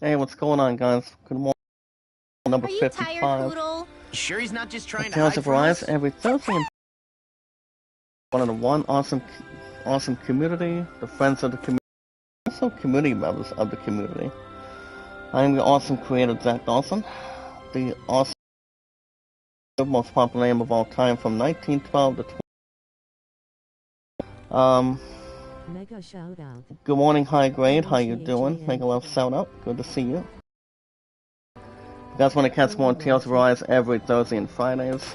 Hey, what's going on, guys? Good morning. Number Are you 55. tired, Poodle? Sure he's not just trying to Tales hide of from Arise us? every Thursday. One of the awesome community, the friends of the community, also community members of the community. I am the awesome creator, Zach Dawson, the awesome, most popular name of all time from 1912 to 20. Mega shout out. Good morning, High Grade. How you doing? Make a love shout out. Good to see you. You guys want to catch more Tales of Arise every Thursday and Fridays?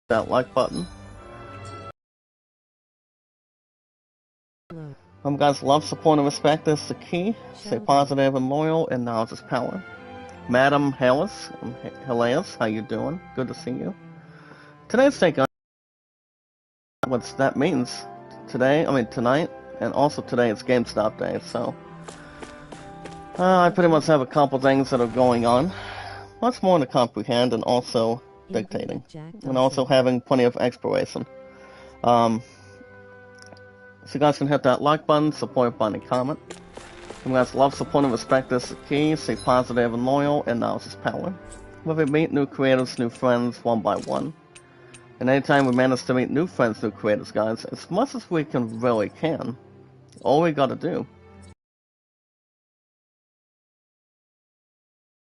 That like button. Guys, love, support, and respect is the key. Stay positive and loyal, and knowledge is power. Madam Hellas, how you doing? Good to see you. Today's take on what that means. Tonight, and also today is GameStop Day, so I pretty much have a couple things that are going on. Lots more to comprehend, and also dictating, and also having plenty of exploration. So you guys can hit that like button, support button, and comment. You guys love, support, and respect is the key. Stay positive and loyal, and knowledge is power. Whether we meet new creators, new friends, one by one. And anytime we manage to meet new friends, new creators, guys, as much as we really can, all we gotta do.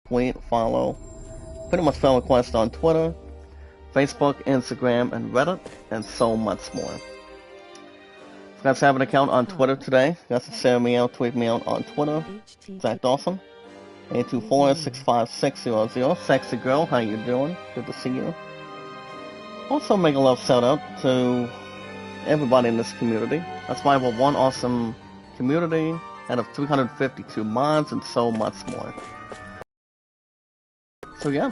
Tweet, follow, pretty much friend request on Twitter, Facebook, Instagram, and Reddit, and so much more. If you guys have an account on Twitter today, you guys can send me out, tweet me out on Twitter, Zach Dawson, 824-65600. Sexy girl, how you doing? Good to see you. Also make a love shout out to everybody in this community. That's why we're one awesome community out of 352 mods and so much more. So yeah,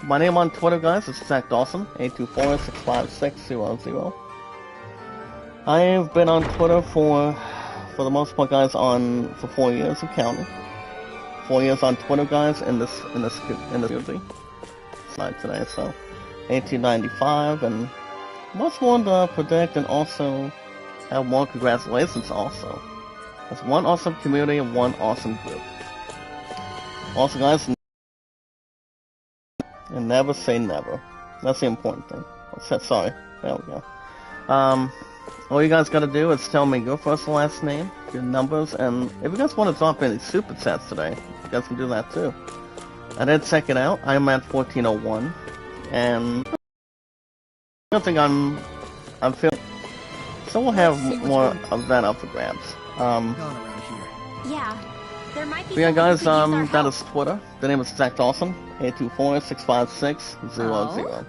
my name on Twitter, guys, is Zach Dawson, 824-65600. I've been on Twitter for the most part, guys, for 4 years and counting. 4 years on Twitter, guys, in this community. Slide today, so 1895, and much more to predict, and also have more congratulations. Also, it's one awesome community and one awesome group. Also, guys, and never say never. That's the important thing. Sorry, there we go. All you guys gotta do is tell me your first and last name, your numbers, and if you guys want to drop any super chats today, you guys can do that too. I did check it out. I'm at 1401, and I don't think I'm feeling. So we'll have more of that up for grabs. Yeah, there might be. Yeah, guys. That is Twitter. The name is Zach Dawson. 824-65600. You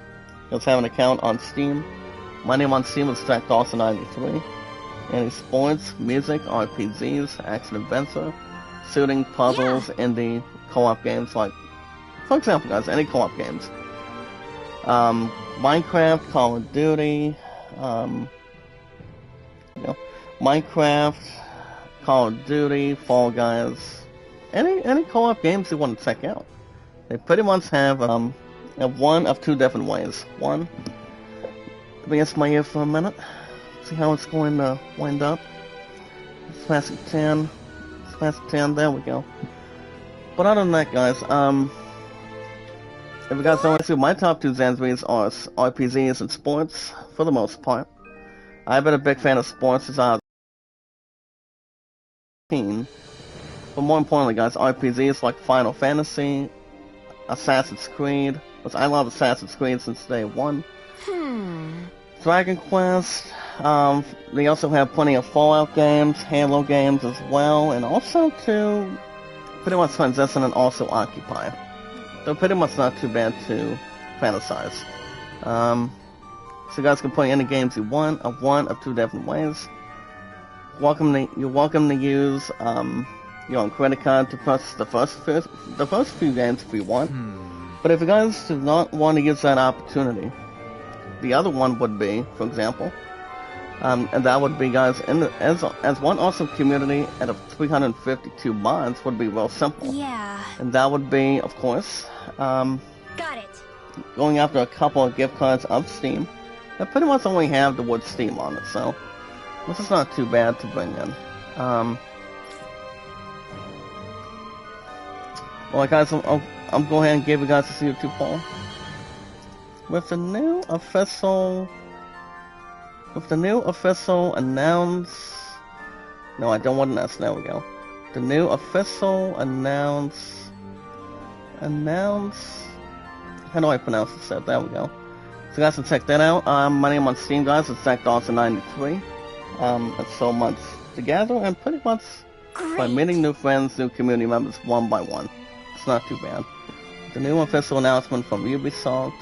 guys have an account on Steam. My name on Steam is Zach Dawson 93. Any sports, music, RPGs, action adventure, shooting, puzzles, indie, co-op games, like, for example, guys, any co-op games. Minecraft, Call of Duty, Minecraft, Call of Duty, Fall Guys, any co-op games you want to check out. They pretty much have one of two different ways. One, let me get my ear for a minute, see how it's going to wind up. It's past 10. It's past 10. There we go. But other than that, guys, if you guys don't see, my top two genres are RPGs and sports, for the most part. I've been a big fan of sports since I was 18. But more importantly, guys, RPGs like Final Fantasy, Assassin's Creed, which I love Assassin's Creed since day one. Dragon Quest, they also have plenty of Fallout games, Halo games as well, and also to pretty much transition and also Occupy. So pretty much not too bad to fantasize. So you guys can play any games you want, of one of two different ways. You're welcome to use your own credit card to purchase the first few games if you want. But if you guys do not want to use that opportunity, the other one would be, for example, and that would be, guys, as one awesome community out of 352 mods would be real simple. Yeah. And that would be, of course, Got it. going after a couple of gift cards of Steam that pretty much only have the word Steam on it, so this is not too bad to bring in. Well, guys, I'm going ahead and give you guys this YouTube poll. With the new official announce. No, I don't want an S. There we go. The new official announce. How do I pronounce it? There we go. So you guys can check that out. My name on Steam, guys, is ZachDawson93. It's so much together and pretty much by meeting new friends, new community members one by one. It's not too bad. The new official announcement from Ubisoft.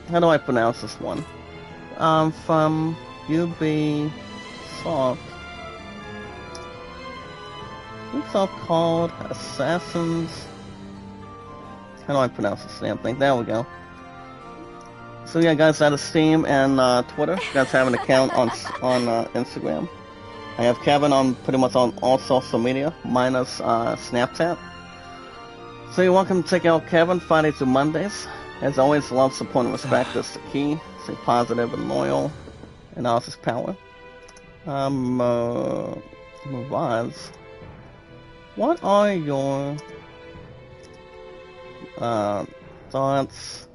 How do I pronounce this one? From Ubisoft. Ubisoft called Assassins. How do I pronounce this damn thing? There we go. So yeah, guys, that is Steam and Twitter. You guys have an account on Instagram. I have Kevin on pretty much on all social media, minus Snapchat. So you're welcome to check out Kevin Friday to Mondays. As always, love, support, and respect is the key. Stay positive and loyal, and all is power. Mavaz, what are your thoughts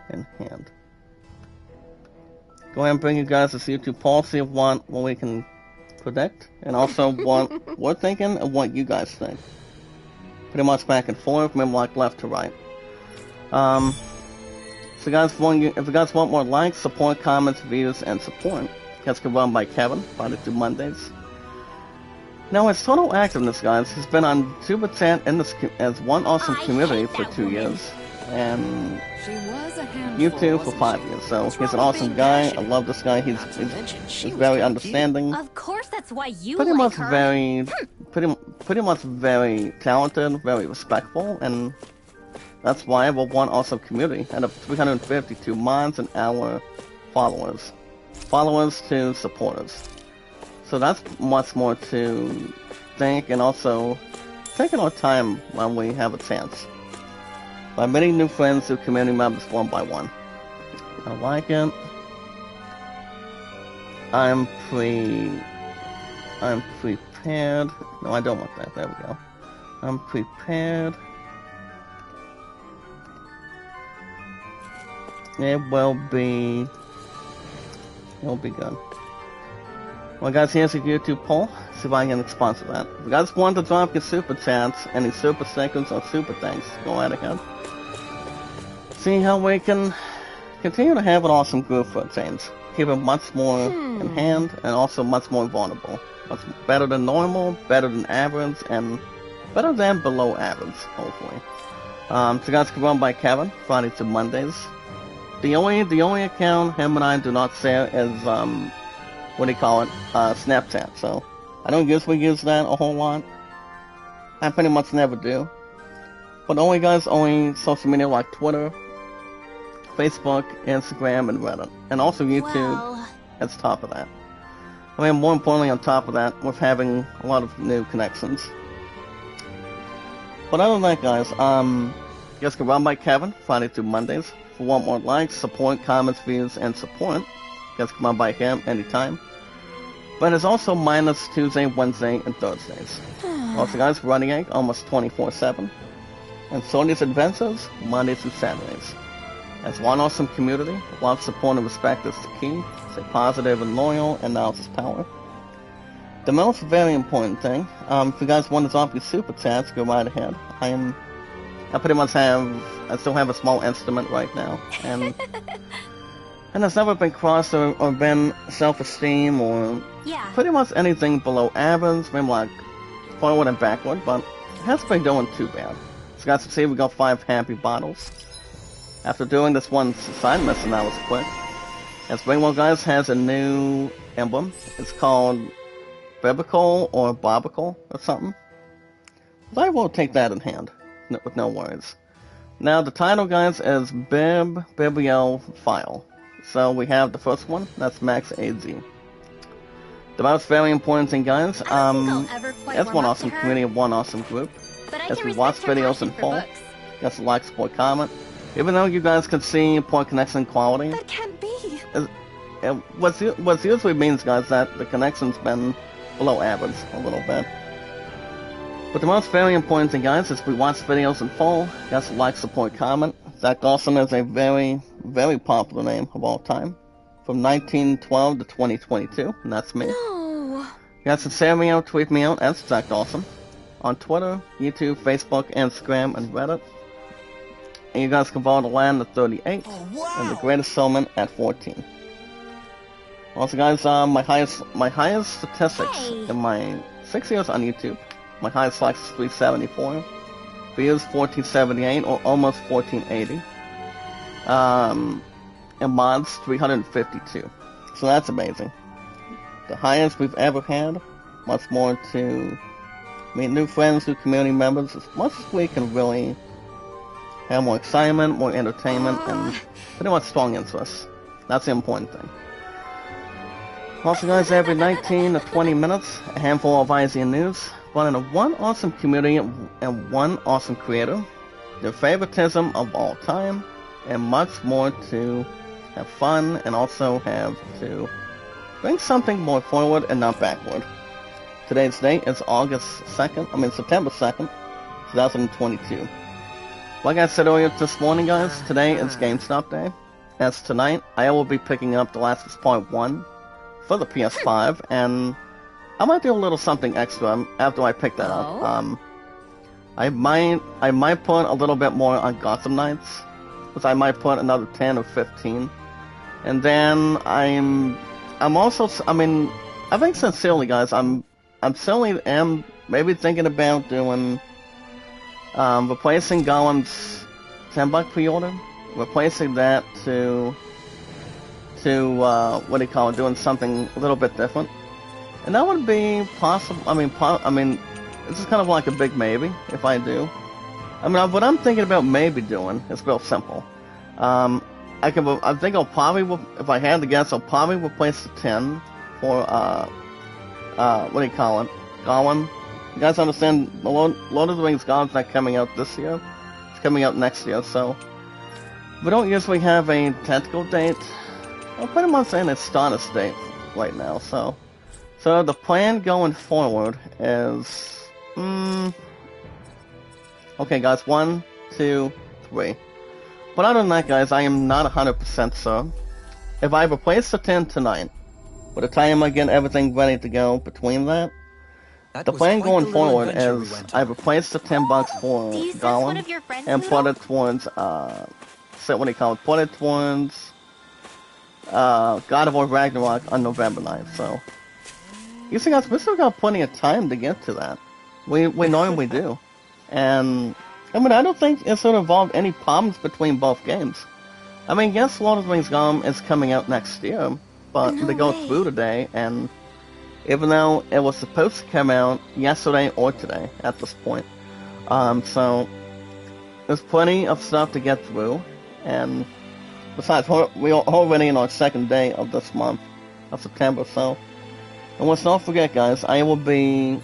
in hand? Go ahead and bring you guys this YouTube poll, see what we can predict, and also what we're thinking and what you guys think. Pretty much back and forth, maybe like left to right. So guys, if you guys want more likes, support, comments, views, and support, that's run by Kevin, Friday through Mondays. Now his total activeness, guys, he's been on Super Chat in this as one awesome community for 2 years, and YouTube for 5 years. So he's an awesome guy. I love this guy. He's very understanding. Of course, that's why you pretty like much her. pretty much very talented, very respectful, and that's why we're one awesome community. Out of 352 mods and our followers to supporters. So that's much more to think, and also taking our time when we have a chance. By meeting new friends through community members one by one. I like it. I'm prepared. No, I don't want that. There we go. I'm prepared. It'll be good. Well, guys, here's a YouTube poll. See if I can sponsor that. If you guys want to drop your super chats, any super stickers or super thanks, go right ahead. See how we can continue to have an awesome group for a change. Keep it much more in hand and also much more vulnerable. Much better than normal, better than average, and better than below average, hopefully. So guys can run by Kevin, Friday to Mondays. The only account him and I do not share is Snapchat. So I don't usually use that a whole lot. I pretty much never do. But only social media like Twitter, Facebook, Instagram, and Reddit, and also YouTube. As top of that. I mean, more importantly, on top of that, we're having a lot of new connections. But other than that, guys, you guys can run by Kevin Friday through Mondays. If you want more likes, support, comments, views, and support, you guys can run by him anytime. But it's also minus Tuesday, Wednesday, and Thursdays. Also, guys, Running Egg almost 24/7, and Sony's Adventures Mondays through Saturdays. As one awesome community, love, support, and respect is the key. Stay positive and loyal, and knowledge is power. The most very important thing, if you guys want to drop your super chats, go right ahead. I still have a small instrument right now, and it's never been crossed or been self-esteem or pretty much anything below average, maybe like forward and backward, but it hasn't been doing too bad. So guys can see we got 5 happy bottles. After doing this one side mission, that was quick. And Springwell, guys, has a new emblem. It's called Biblical or Barbical or something. But I will take that in hand, with no worries. Now, the title, guys, is Bibliophile. So we have the first one, that's Max AZ. The most very important thing, guys, it's one awesome community, one awesome group. As we watch videos in full, just like, support, comment. Even though you guys can see poor connection quality, That can't be. what usually means, guys, that the connection's been below average a little bit. But the most very important thing, guys, is we watch videos in full. Guys, like, support, comment. Zach Dawson is a very, very popular name of all time. From 1912 to 2022, and that's me. No. You guys can say me out, tweet me out, as Zach Dawson. On Twitter, YouTube, Facebook, Instagram, and Reddit. And you guys can vote to land at 38, and the greatest showman at 14. Also, guys, my highest statistics in my 6 years on YouTube. My highest likes is 374. Views 1478 or almost 1480. And mods 352. So that's amazing. The highest we've ever had. Much more to meet new friends, new community members. As much as we can really have more excitement, more entertainment, and pretty much strong interests. That's the important thing. Also, guys, every 19 to 20 minutes, a handful of IZN news, running a one awesome community and one awesome creator, their favoritism of all time, and much more to have fun and also have to bring something more forward and not backward. Today's date is September 2nd, 2022. Like I said earlier this morning, guys, today is GameStop Day. As tonight, I will be picking up The Last of Us Part 1 for the PS5, and I might do a little something extra after I pick that up. I might put a little bit more on Gotham Knights, because I might put another 10 or 15. And then I think sincerely, guys, I'm certainly am maybe thinking about doing replacing Golem's $10 pre-order, replacing that to what do you call it, doing something a little bit different. And that would be possible. I mean, this is kind of like a big maybe if I do. I mean, what I'm thinking about maybe doing is real simple. I think I'll probably, if I had to guess, I'll probably replace the 10 for what do you call it, Golem. You guys understand? Lord of the Rings Golem's not coming out this year. It's coming out next year, so we don't usually have a tentacle date. I'm pretty much saying it's status date right now, so the plan going forward is, okay, guys, 1, 2, 3. But other than that, guys, I am not 100% sure. If I replace the 10 tonight, by the time I get everything ready to go between that, the plan going forward is I replace the $10 for Golem and put it towards, put it towards God of War Ragnarok on November 9th, so you see, guys, we still got plenty of time to get to that. We normally do. And I mean, I don't think it's going to involve any problems between both games. I mean, yes, Lord of the Rings Golem is coming out next year, but they go through today, and even though it was supposed to come out yesterday or today at this point, so there's plenty of stuff to get through, and besides, we're already in our second day of this month of September, so, and let's not forget, guys, I will be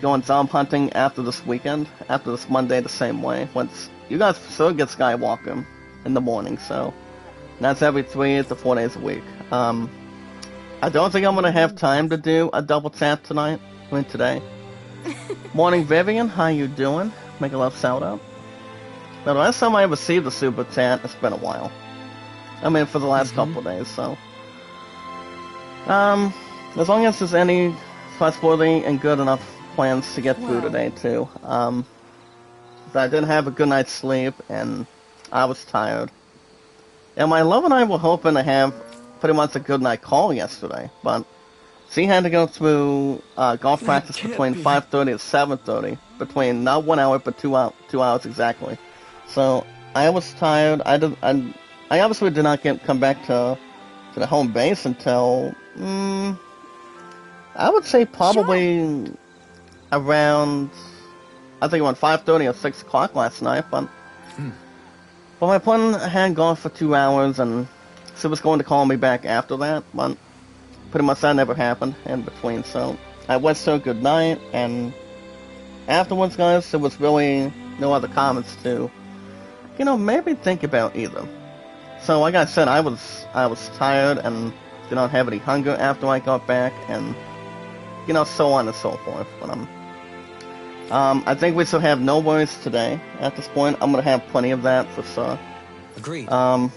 going zombie hunting after this weekend, after this Monday the same way. Once you guys still get Skywalker in the morning, so that's every 3 to 4 days a week. I don't think I'm gonna have time to do a double tap today. Morning, Vivian, how you doing? Make a love shout out. Now, the last time I received a super chat, it's been a while. I mean, for the last couple of days, so as long as there's any trustworthy and good enough plans to get through today too. I didn't have a good night's sleep and I was tired. And my love and I were hoping to have pretty much a good night call yesterday, but she had to go through golf practice between 5:30 and 7:30, between not 1 hour but 2 hours exactly. So I was tired. I obviously did not come back to the home base until I would say probably around, I think around 5:30 or 6 o'clock last night, but my plan had gone for 2 hours, and she was going to call me back after that, but pretty much that never happened in between, so I wished her good night, and afterwards, guys, there was really no other comments to, maybe think about either. So, like I said, I was tired and did not have any hunger after I got back, and, so on and so forth, but I think we still have no worries today. At this point, I'm gonna have plenty of that for sure. Agreed. But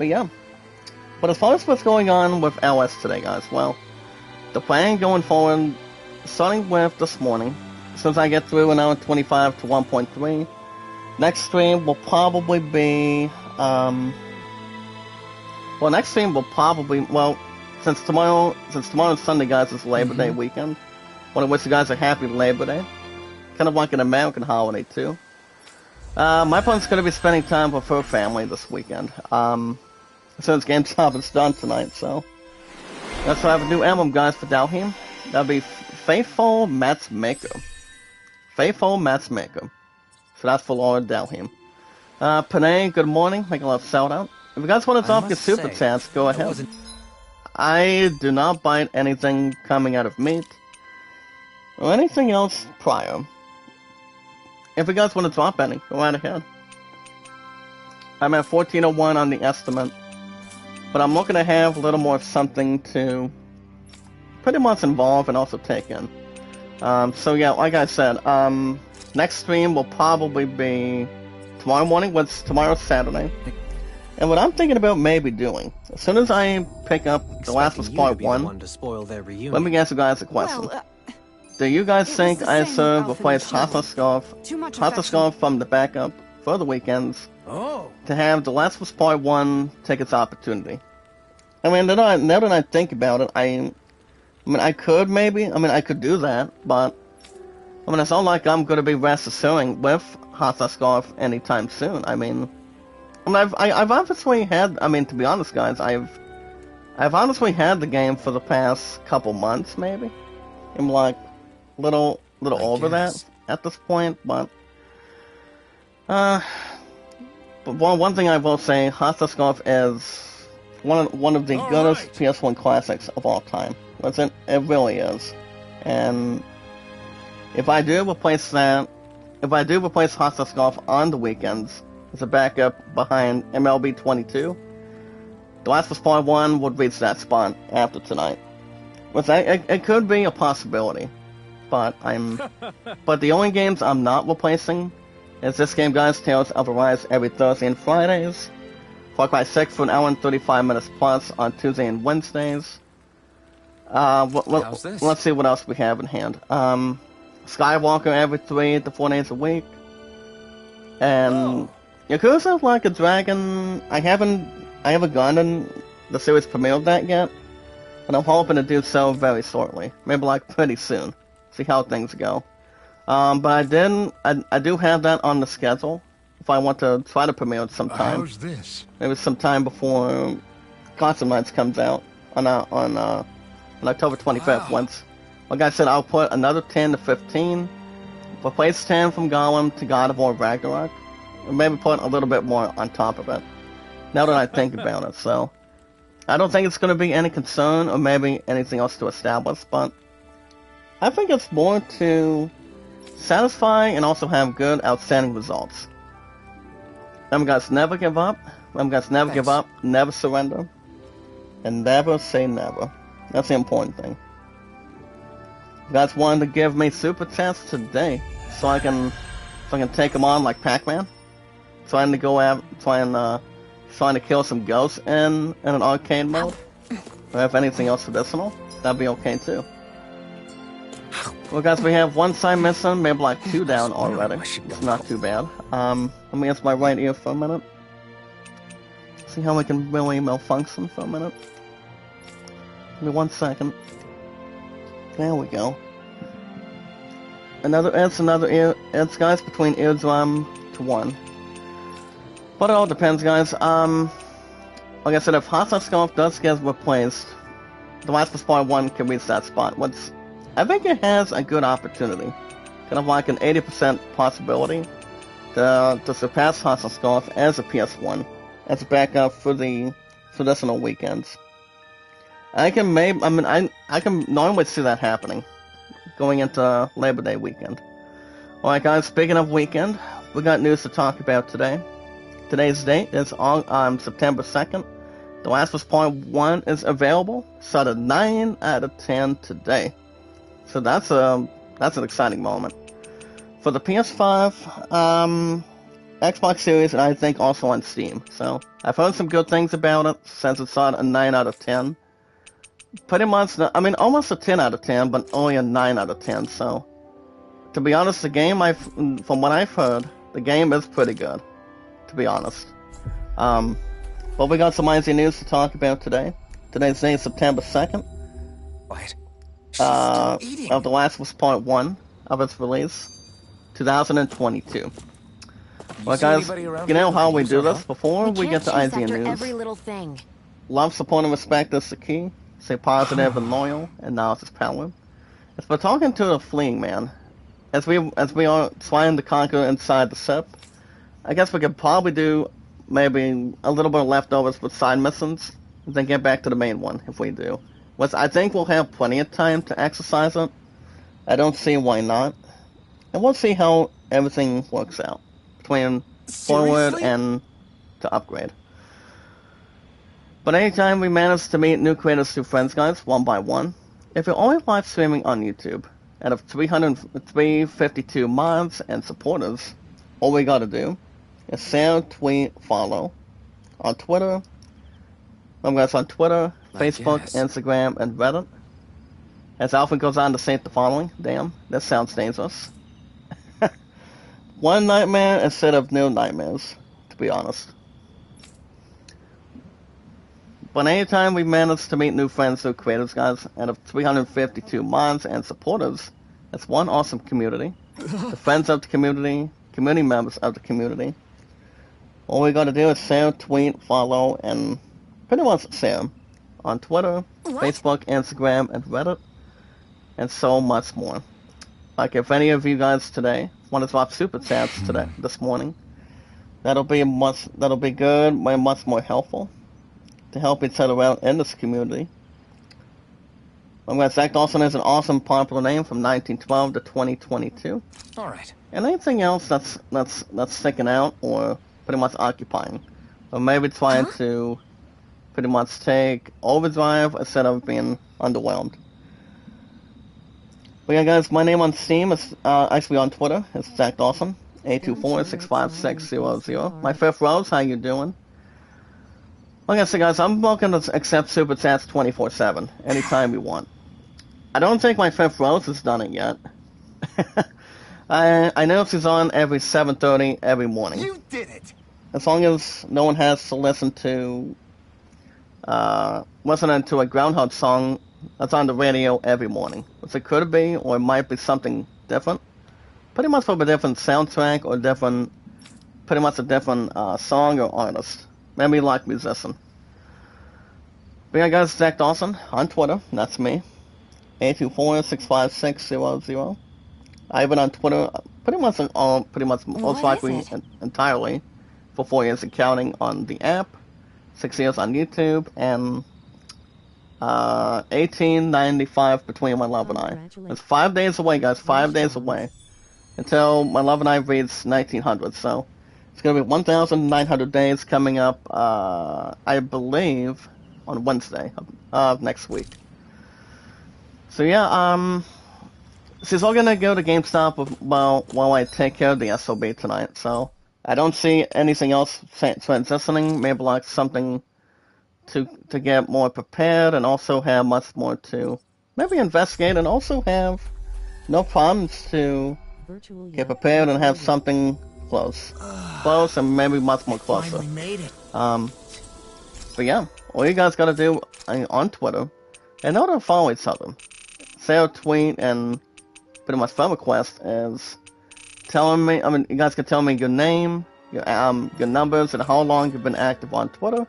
yeah. But as far as what's going on with LS today, guys, well, the plan going forward, starting with this morning, since I get through an hour 25 to 1.3, next stream will probably be, next stream will probably, since tomorrow's Sunday, guys, is Labor Day weekend, want to wish you guys a happy Labor Day. Kind of like an American holiday, too. My plan's going to be spending time with her family this weekend. Since GameStop is done tonight, so that's why I have a new emblem, guys, for Dalheim. That'll be Faithful Matchmaker. Faithful Matchmaker. So that's for Laura Dalheim. Panay, good morning. Make a little shout out. If you guys want to drop your super chats, go ahead. I do not bite anything coming out of meat or anything else prior. If you guys want to drop any, go right ahead. I'm at 1401 on the estimate. But I'm looking to have a little more something to pretty much involve and also take in. So yeah, like I said, next stream will probably be tomorrow morning, tomorrow's Saturday. And what I'm thinking about maybe doing, as soon as I pick up The Last of Us Part 1, let me ask you guys a question. Do you guys think ISO will replace Hasa Scarf from the backup for the weekends to have The Last of Us Part 1 take its opportunity? I mean, now that I think about it, I could do that, but it's not like I'm going to be resuscitating with Hasa Scarf anytime soon. I've obviously had, to be honest, guys, I've honestly had the game for the past couple months, maybe. I'm like, little over that at this point, but one thing I will say, Hasa Scarf is one of the goodest PS1 classics of all time. It really is. And if I do replace Hasa Scarf on the weekends as a backup behind MLB 22, The Last of Us Part 1 would reach that spot after tonight. It could be a possibility, but the only games I'm not replacing is this game, guys, Tales of Arise every Thursday and Fridays, Far Cry 6 for an hour and 35 minutes plus on Tuesday and Wednesdays. Let's see what else we have in hand. Skywalker every 3 to 4 days a week. And Yakuza Like a Dragon, I haven't gotten the series premiere of that yet, but I'm hoping to do so very shortly. Maybe like pretty soon. See how things go. But I do have that on the schedule if I want to try to premiere it sometime. How's this? Maybe sometime before Gotham Knights comes out on October 25th. Wow. Like I said, I'll put another 10 to 15, replace 10 from Gollum to God of War Ragnarok, and maybe put a little bit more on top of it. Now that I think about it, so I don't think it's going to be any concern or maybe anything else to establish, but I think it's more to satisfy and also have good, outstanding results. Remember, guys, never give up. Remember, guys, never give up, never surrender, and never say never. That's the important thing. You guys wanted to give me super chats today, so I can take them on like Pac-Man, trying to kill some ghosts in an arcade mode. Or if anything else additional, that'd be okay too. Well, guys, we have one side missing, maybe like 2 down already. It's not too bad. Let me get my right ear for a minute. See how we can really malfunction for a minute. Give me 1 second. There we go. Another ear. It's, guys, between eardrum to 1. But it all depends, guys. Like I said, if Hasa Scarf does get replaced, The Last of Us Part 1 can reach that spot. I think it has a good opportunity. Kind of like an 80% possibility to surpass Hasa Scarf as a PS1, as a backup for the traditional weekends. I can normally see that happening, going into Labor Day weekend. Alright guys, speaking of weekend, we got news to talk about today. Today's date is on September 2nd. The Last of Us Part 1 is available, set at 9 out of 10 today. So that's a that's an exciting moment. For the PS5, Xbox Series, and I think also on Steam. So I've heard some good things about it since it's on a 9 out of 10. Pretty much, I mean, almost a 10 out of 10, but only a 9 out of 10. So, to be honest, the game, from what I've heard, the game is pretty good. To be honest. But we got some IZ news to talk about today. Today's day is September 2nd. What? She's still eating. Of The Last of Us Part 1 of its release, 2022. Well, guys, you know how we do this before we get to IZ news. Every little thing. Love, support, and respect is the key. Stay positive and loyal, and now it's power. As we're talking to a fleeing man, as we are trying to conquer inside the ship, I guess we could probably do maybe a little bit of leftovers with side missions, and then get back to the main one if we do. Which I think we'll have plenty of time to exercise it. I don't see why not. And we'll see how everything works out between forward and to upgrade. But anytime we manage to meet new creators through Friends, guys, one by one, if you're only live streaming on YouTube, out of 352 mods and supporters, all we gotta do is share, tweet, follow on Twitter. Guys, on Twitter, Facebook, Instagram, and Reddit. As Alpha goes on to say the following, damn, this sounds dangerous. One nightmare instead of no nightmares, to be honest. But anytime we manage to meet new friends through creators, guys, out of 352 mods and supporters, that's one awesome community. The friends of the community, community members of the community. All we gotta do is share, tweet, follow, and pretty much share on Twitter, Facebook, Instagram, and Reddit, and so much more. Like if any of you guys today want to drop super chats this morning, that'll be good, much more helpful to help each other out in this community. Zach Dawson is an awesome popular name from 1912 to 2022. All right. And anything else that's sticking out or pretty much occupying, or maybe trying to pretty much take overdrive instead of being underwhelmed. But yeah, guys, my name on Steam is actually on Twitter. It's Zach Dawson, 824-65600. My fifth Rose, how you doing? Like I said, guys, I'm welcome to accept super chats 24/7, anytime you want. I don't think my fifth Rose has done it yet. I know she's on every 7:30 every morning. You did it. As long as no one has to listen to a Groundhog song that's on the radio every morning. Which it could be, or it might be something different. Pretty much from a different soundtrack, or pretty much a different song or artist. Maybe like musician. But yeah, guys, Zach Dawson on Twitter. That's me. 824-65600. I've been on Twitter pretty much most likely entirely for 4 years and counting on the app, 6 years on YouTube, and 1895 between my love and I. It's 5 days away, guys. 5 days away until my love and I reach 1900. So it's gonna be 1,900 days coming up. I believe on Wednesday of next week. So yeah, she's all gonna go to GameStop while I take care of the SOB tonight. So I don't see anything else transitioning. Maybe like something to get more prepared and also have much more to maybe investigate and also have no problems to get prepared and have something close and maybe much more closer. Finally made it. But yeah, all you guys gotta do on Twitter, in order to follow each other, say a tweet and pretty much friend request is telling me. You guys can tell me your name, your numbers, and how long you've been active on Twitter,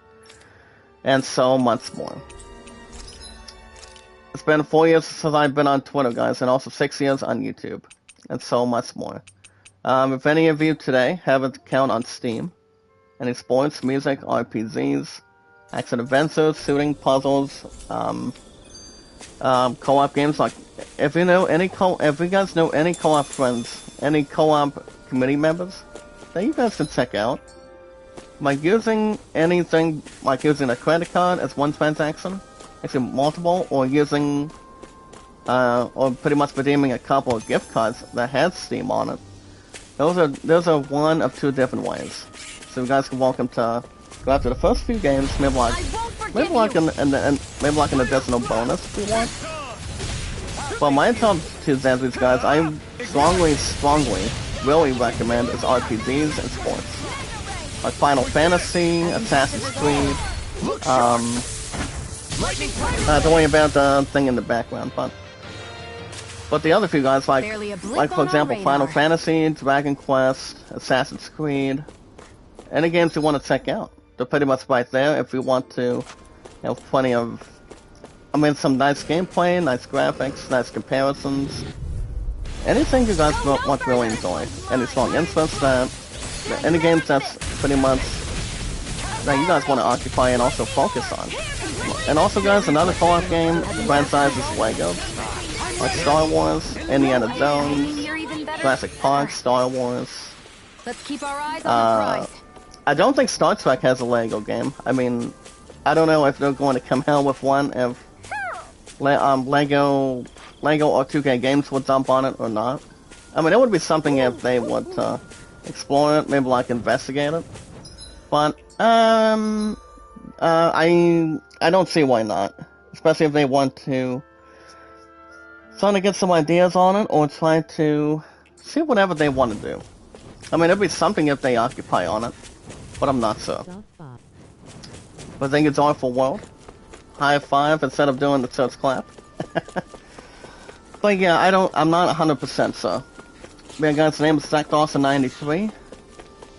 and so much more. It's been 4 years since I've been on Twitter, guys, and also 6 years on YouTube, and so much more. If any of you today have an account on Steam, any sports, music, RPGs, action adventures, shooting, puzzles, co-op games, like if you guys know any co-op friends, any co-op community members that you guys can check out, like using anything, like using a credit card as one transaction, actually multiple, or using or pretty much redeeming a couple of gift cards that had Steam on it. Those are one of two different ways. So you guys are welcome to go after the first few games, maybe like an additional bonus if you want. But my top two Zanzies, guys, I strongly, really recommend is RPGs and sports. Like Final Fantasy, Assassin's Creed, don't worry about the thing in the background, but the other few guys, like for example, Final Fantasy, Dragon Quest, Assassin's Creed, any games you want to check out, they're pretty much right there if you want to have plenty of, some nice gameplay, nice graphics, nice comparisons, anything you guys want to really enjoy, any strong interest, any games that's pretty much that you guys want to occupy and also focus on. And also, guys, another co-op game franchise is Legos. Like Star Wars, Indiana Jones, Jurassic Park, Star Wars. Let's keep our eyes on the prize. I don't think Star Trek has a Lego game. I don't know if they're going to come out with one if Lego or 2K Games would jump on it or not. It would be something if they would explore it, maybe like investigate it. But I don't see why not, especially if they want to try to get some ideas on it or try to see whatever they want to do. It'd be something if they occupy on it, but I'm not sure. But I think it's Awful World. High five instead of doing the church clap. But yeah, I'm not 100% sure. Yeah, guys, the name is Zach Dawson93. If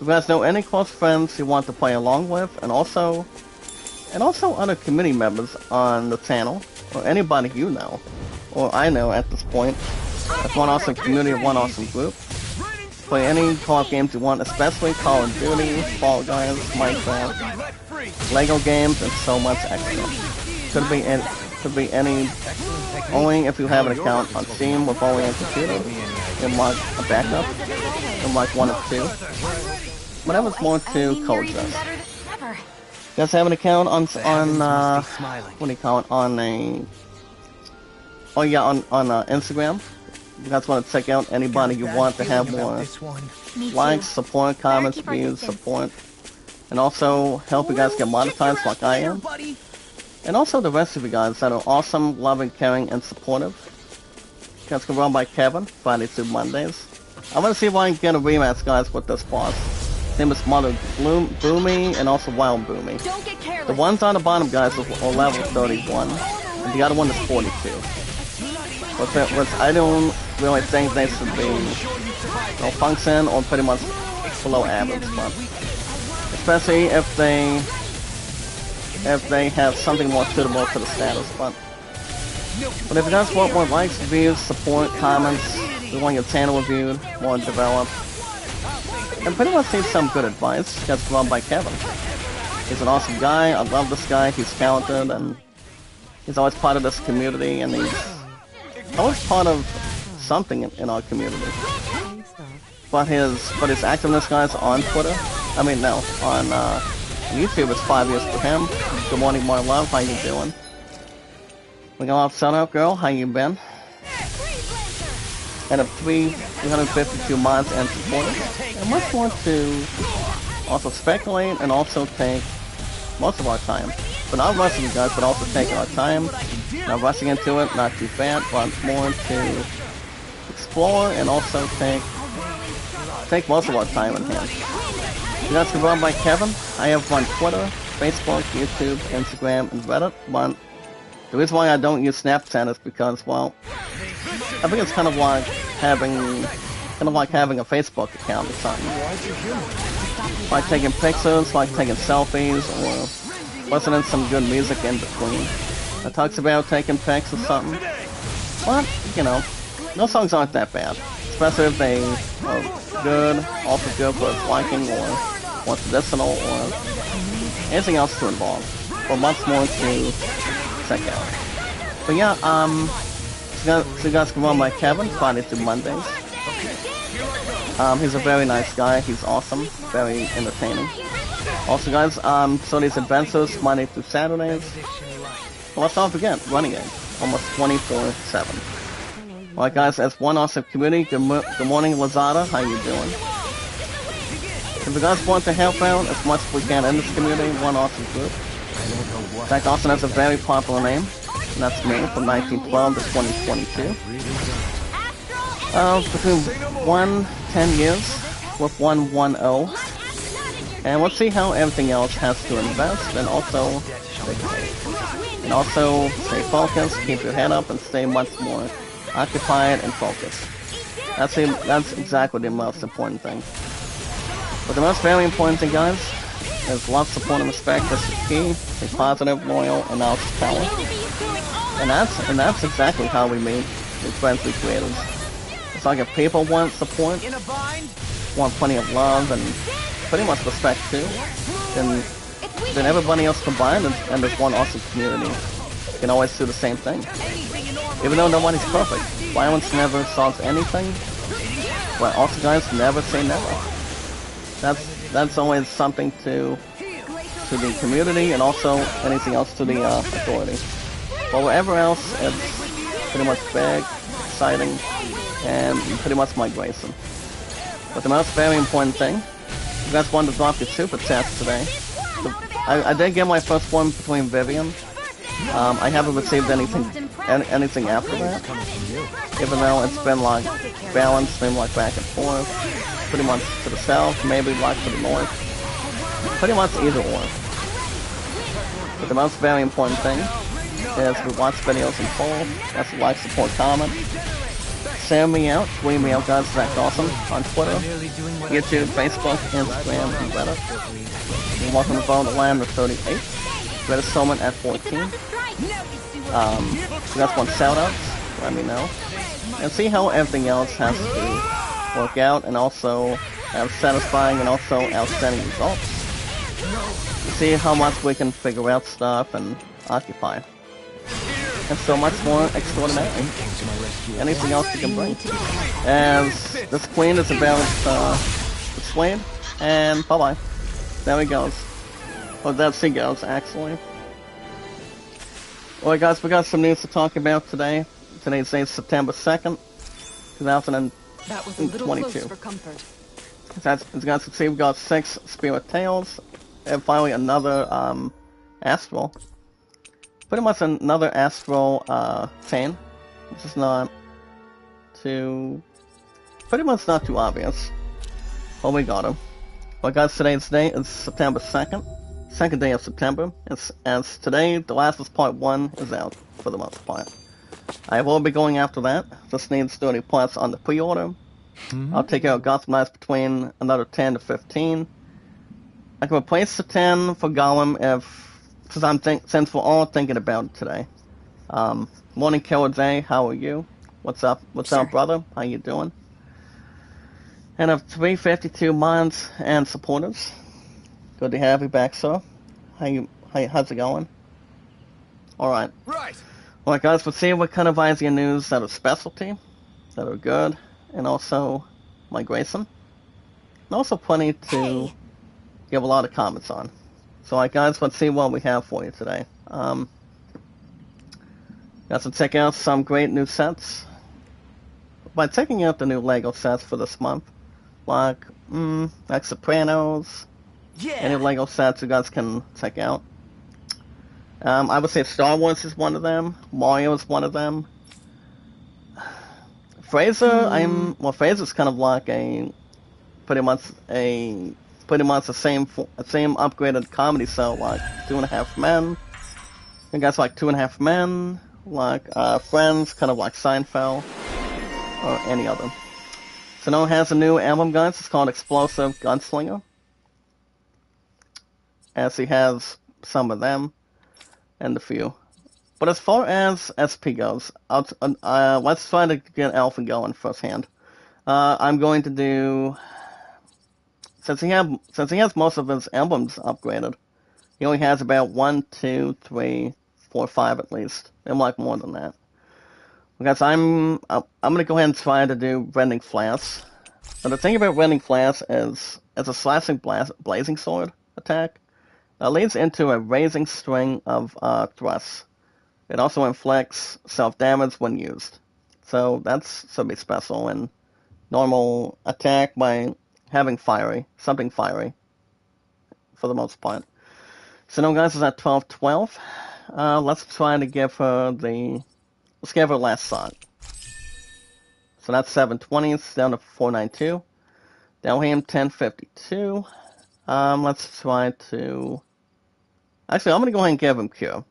you guys know any close friends you want to play along with, and also other community members on the channel, or anybody you know, or I know at this point, that's one awesome community, one awesome group. Play any co-op games you want, especially Call of Duty, Fall Guys, Minecraft, Lego games, and so much extra. Could be any, only if you have an account on Steam with only a computer, in like a backup, in like one of two. Whatever's more to coexist. You guys have an account on what do you call it, on Instagram? You guys want to check out anybody you want to have more likes, support, comments, views, support, and also help you guys get monetized like I am. And also the rest of you guys that are awesome, loving, caring, and supportive. You guys can run by Kevin, Friday through Mondays. I'm gonna see if I can get a rematch, guys, with this boss. His name is Mother Boomy and also Wild Boomy. The ones on the bottom, guys, are level 31, and the other one is 42. Which I don't really think they should be function or pretty much below average, but especially if they have something more suitable to the status, but if you guys want more likes, views, support, comments, you want your channel reviewed, more developed, and pretty much need some good advice, you guys can run by Kevin. He's an awesome guy, I love this guy, he's talented, and he's always part of this community, and he's always part of something in our community. But his activeness, guys, on Twitter, on YouTube, it's 5 years for him. Good morning, more love, how you doing? We got off Sun Up Girl, how you been? And of 352 mods and supporters. And much more to also speculate and also take most of our time. But not rushing you guys, but also taking our time. Not rushing into it, not too fast, but more to explore and also take most of our time in hand. You guys can run by Kevin. I have on Twitter, Facebook, YouTube, Instagram, and Reddit. But the reason why I don't use Snapchat is because, well, I think it's kind of like having a Facebook account or something. Like taking pictures, like taking selfies, or listening to some good music in between. It talks about taking pics or something. But, those songs aren't that bad. Especially if they are good, also good for its liking, or more traditional, or anything else to involve. Or much more to check out. But yeah, so you guys can run by Kevin, Friday through Mondays. He's a very nice guy, he's awesome, very entertaining. Also guys, so these adventures Monday through Saturdays. Well, let's not forget, Running Game. almost 24/7. Alright guys, as one awesome community, good morning Lazada, how you doing? If you guys want to help out as much as we can in this community, one awesome group. In fact, Austin has a very popular name, and that's me, from 1912 to 2022. Between 10 years, with 110. And we'll see how everything else has to invest, and also stay focused, keep your head up, and stay much more occupied and focused. That's exactly the most important thing. But the most very important thing, guys, is love, support, and respect. This is key. Stay positive, loyal, and knowledge is power. And that's exactly how we meet the friendly creators. It's like if people want support, want plenty of love, and pretty much respect too, then everybody else combined and there's one awesome community can always do the same thing. Even though nobody's perfect, violence never solves anything. But also, guys, never say never. That's always something to the community and also anything else to the authority. But wherever else, it's pretty much big, exciting, and pretty much migration. But the most very important thing, you guys wanted to drop your super chats today. I did get my first one between Vivian. I haven't received anything after that. Even though it's been like balanced, been like back and forth, pretty much to the south, maybe like to the north. Pretty much either or. But the most very important thing is we watch videos in full. That's a like, support, comment. Send me out, tweet me out, guys, Zach Dawson on Twitter, YouTube, Facebook, Instagram, and Reddit. You're welcome to vote at Land of 38. Reddit Summon at 14. You guys want shoutouts? Let me know. And see how everything else has to work out and also have satisfying and also outstanding results. See how much we can figure out stuff and occupy. And so much more extraordinary. Anything else you can bring. As this queen is about to persuade, and bye-bye. There he goes. Oh, there she goes, actually. Alright guys, we got some news to talk about today. Today's date is September 2nd, 2022. As you guys can see, we got 6 Spirit Tales, and finally another Astral. Pretty much another Astral chain, which is not too... pretty much not too obvious. Well, we got him. Well guys, today's date is September 2nd. Second day of September. As today, The Last of Us Part 1 is out, for the most part. I will be going after that. This needs 30 plus on the pre-order. I'll take out Gotham Knights between another 10 to 15. I can replace the 10 for Gollum since we're all thinking about it today. Morning Killer Day, how are you? What's up? What's up, brother? How you doing? And of 352 mods and supporters. Good to have you back, sir. How's it going? Alright. Right. Alright guys, let's see what kind of IZN news that are specialty, that are good, and also migration. And also plenty to give a lot of comments on. So alright guys, let's see what we have for you today. Got to check out some great new sets. By checking out the new LEGO sets for this month, like Sopranos, any LEGO sets you guys can check out. I would say Star Wars is one of them. Mario is one of them. Fraser, Fraser's kind of like pretty much the same upgraded comedy show, like 2.5 Men. You guys like 2.5 Men, like Friends, kind of like Seinfeld, or any other. So now it has a new album, guys. It's called Explosive Gunslinger. As he has some of them, and a few. But as far as SP goes, let's try to get Alpha going firsthand. I'm going to do, since he has most of his albums upgraded, he only has about 1, 2, 3, 4, 5 at least. And like more than that. Because I'm gonna go ahead and try to do Rending Flash. But the thing about Rending Flash is, it's a slashing blazing sword attack that leads into a raising string of thrusts. It also inflicts self-damage when used. So that's something special, and normal attack by having something fiery, for the most part. So now guys is at 12-12. Let's try to give her let's give her last shot. So that's 720s down to 492. Delham 1052. Let's try to... Actually, I'm going to go ahead and give him Cure.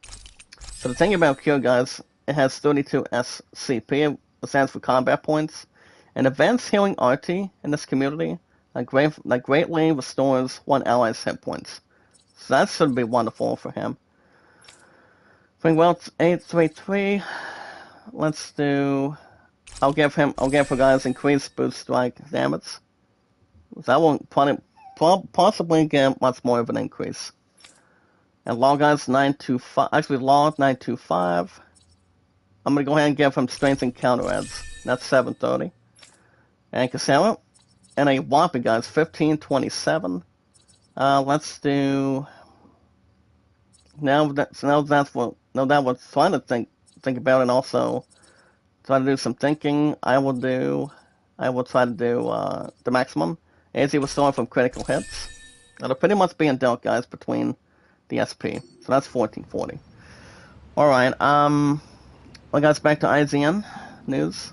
So the thing about Cure, guys, it has 32 SCP, it stands for combat points, and advanced healing RT in this community that greatly restores one ally's hit points. So that should be wonderful for him. Bring Wealth 833. Let's do... I'll give her guys increased boost strike damage. That won't possibly get much more of an increase. And Law guys 925. Actually, Law 925. I'm gonna go ahead and give him strength and counter adds. That's 730. And Casella. And a whopping guys 1527. Let's do. Now that's what trying to think about, and also try to do some thinking. I will try to do the maximum. AZ was stolen from critical hits. That'll pretty much be in dealt, guys, between the SP. So that's 1440. Alright, well guys, back to IGN news.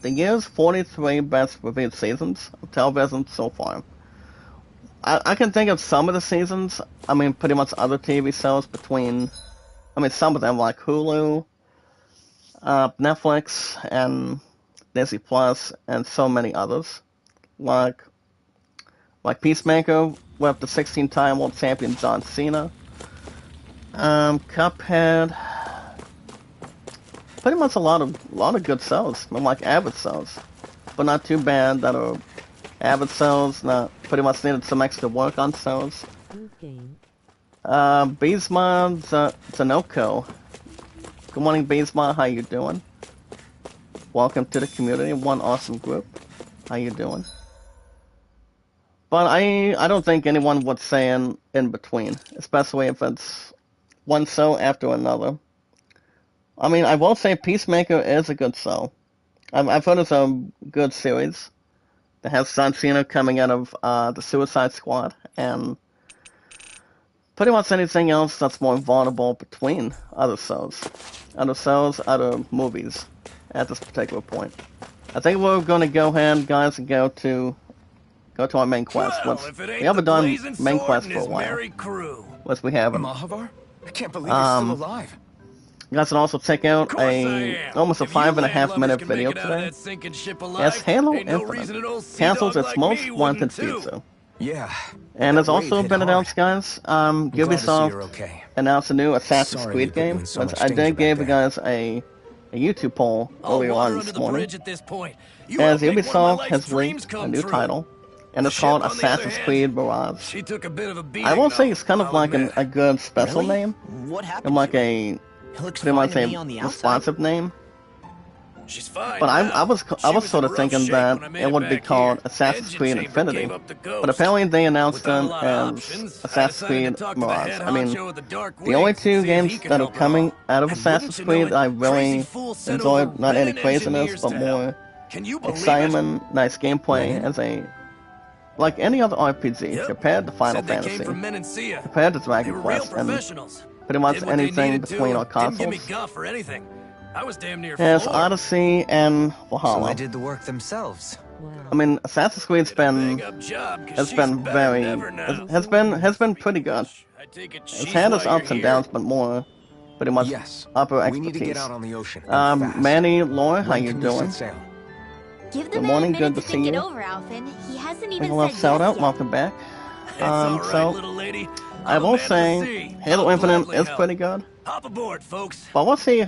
The year's 43 best reviewed seasons of television so far. I can think of some of the seasons, I mean pretty much other TV shows between, I mean some of them like Hulu, Netflix, and Disney Plus, and so many others. Like Peacemaker with the 16-time world champion John Cena. Cuphead. Pretty much a lot of good shows. Like avid shows, but not too bad that are avid shows. Not pretty much needed some extra work on shows. Beesma Zanoko. Good morning, Beesma. How you doing? Welcome to the community. One awesome group. How you doing? But I don't think anyone would say in between, especially if it's one show after another. I mean, I will say Peacemaker is a good show. I've heard it's a good series that has John Cena coming out of the Suicide Squad, and pretty much anything else that's more vulnerable between other shows, other movies at this particular point. I think we're going to go ahead, guys, and go to our main quest. We haven't done main quest for a while. Which we haven't. Mahavar? I can't believe you're still alive. You guys can also check out almost a 5.5 minute video today. As Halo Infinite cancels its most wanted feature. Yeah. And it's also been announced, guys, Ubisoft announced a new Assassin's Creed game, which I did give you guys a YouTube poll earlier on this morning. As Ubisoft has leaked a new title, and it's called Assassin's Creed Mirage. I won't say it's kind of like a good special name, and like pretty much a responsive name. But I was sort of thinking that it would be called Assassin's Creed Infinity, but apparently they announced it as Assassin's Creed Mirage. I mean, the only two games that are coming out of Assassin's Creed I really enjoyed, not any craziness, but more excitement, nice gameplay, as like any other RPG, compared to Final Fantasy, compared to Dragon Quest, and pretty much anything between our consoles. Yes, Odyssey and Valhalla. So they did the work themselves. I mean, Assassin's Creed's been pretty good. It's had its ups and downs, but more pretty much upper expertise. We need to get out on the ocean. Manny, Laura, how you doing? Good morning, good to see you. He hasn't even Shout out, welcome back. I will say, Halo Infinite is pretty good. Hop aboard, folks. But we'll see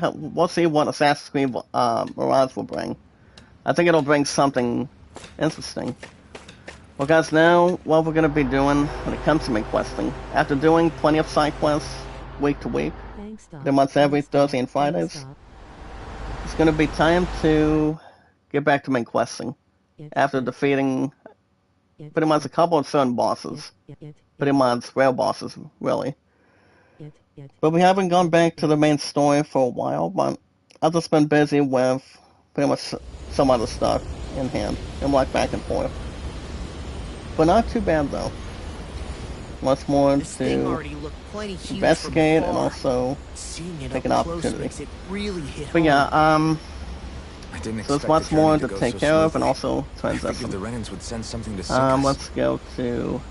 what Assassin's Creed Mirage will bring. I think it'll bring something interesting. Well, guys, now what we're gonna be doing when it comes to main questing, after doing plenty of side quests week to week, pretty much every Thursday and Fridays, it's gonna be time to get back to main questing after defeating pretty much a couple of certain bosses, pretty much rare bosses, really. Yet. But we haven't gone back to the main story for a while, but I've just been busy with pretty much some other stuff in hand, and like back and forth. But not too bad though. Much more This thing to already looked plenty huge investigate from and afar. also Seeing it take an up close opportunity. makes it really hit But home. yeah, I didn't so expect it's much the journey more to to go take so care of and smoothly. also I figured the transition. Renans would send something to sink us. Let's go to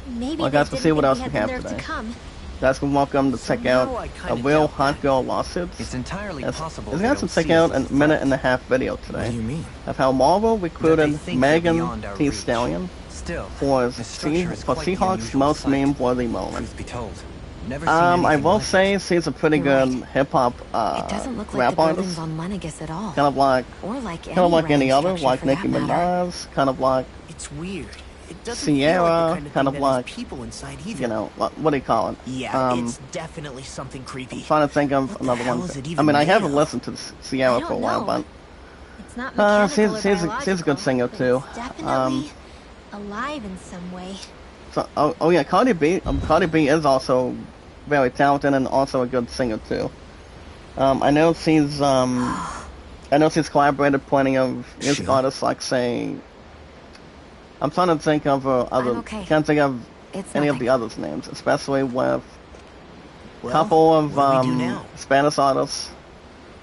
Maybe Well, they guys, we'll didn't see what think else we we had have the nerve today. to come. guys can welcome to So check out now I a kinda real doubt hot that. girl lawsuits. It's entirely It's possible gonna they have to don't check see out us a as a minute threat. and a half video What do today you mean? of how Marvel That recruited they think they're Megan beyond our Thee reach. Stallion Still, for the structure is quite the Seahawks' unusual most sight. meme-worthy moment. Truth be told, never seen anything I will like say it. she's a pretty You're good right. hip-hop It doesn't look like rap the buildings artist. on Lenegus at all. Kind of like Or like any other, structure like for Nicki that matter. Minaj, kind of like, It's weird. It doesn't Sierra, feel like the kind of, kind thing of that like, has people inside either. you know, what do you call it? Yeah, it's definitely something creepy. I'm trying to think of What the another hell one. is it I even mean, I made haven't of? listened to Sierra I for a don't while, know. but It's not mechanical she's or a good biological, singer but too. It's definitely alive in some way. So, oh yeah, Cardi B. Cardi B is also very talented and also a good singer too. I know she's collaborated plenty of music Sheila? artists, like say. I'm trying to think of other. okay. Can't think of It's any of nothing. the others' names, especially with Well, a couple of what do we do now? Spanish artists,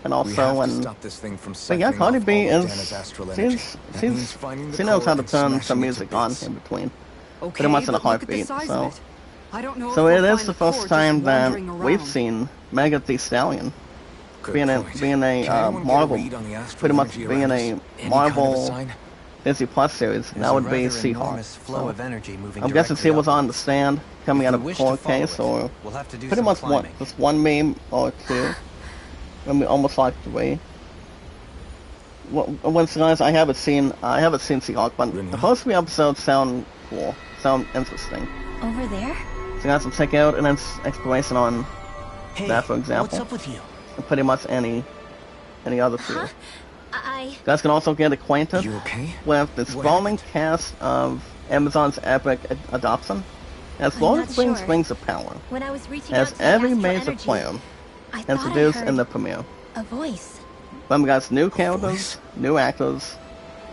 and We also have to and. stop this thing from But yeah, siphoning Cardi off B all of is Dana's astral energy. That means finding the she knows core how to and turn smashing some it to music on bits. in between. Okay, Pretty much in a but look at the heartbeat, size so- of it. I don't know So if it we'll is find the the core first just time that wandering we've around. seen Megan Thee Stallion Good being point. a Can anyone get a Marvel, read on the astral pretty much energy being around a us? Any kind of Marvel sign? Disney Plus series. There's That a would be rather Seahawk. enormous flow So of energy moving I'm guessing she directly was on the upwards. stand coming If out we of a wish to court follow case, it, or we'll have to do pretty some much climbing. just one meme or two. I mean, almost like three. Once guys, I haven't seen Seahawk, but Really? the first 3 episodes sound cool, sound interesting. Over there? So guys, will check out an explanation on Hey, that, for example. what's up with you? pretty much any other Huh? field. I... You guys can also get acquainted You okay? with the sprawling happened? cast of Amazon's epic adoption, as I'm Lord not of the Rings sure. Rings of Power, When I was reaching as out to the every astral major energy, player I thought I introduced heard in the premiere. a voice. Remember guys, new voice? characters, new actors,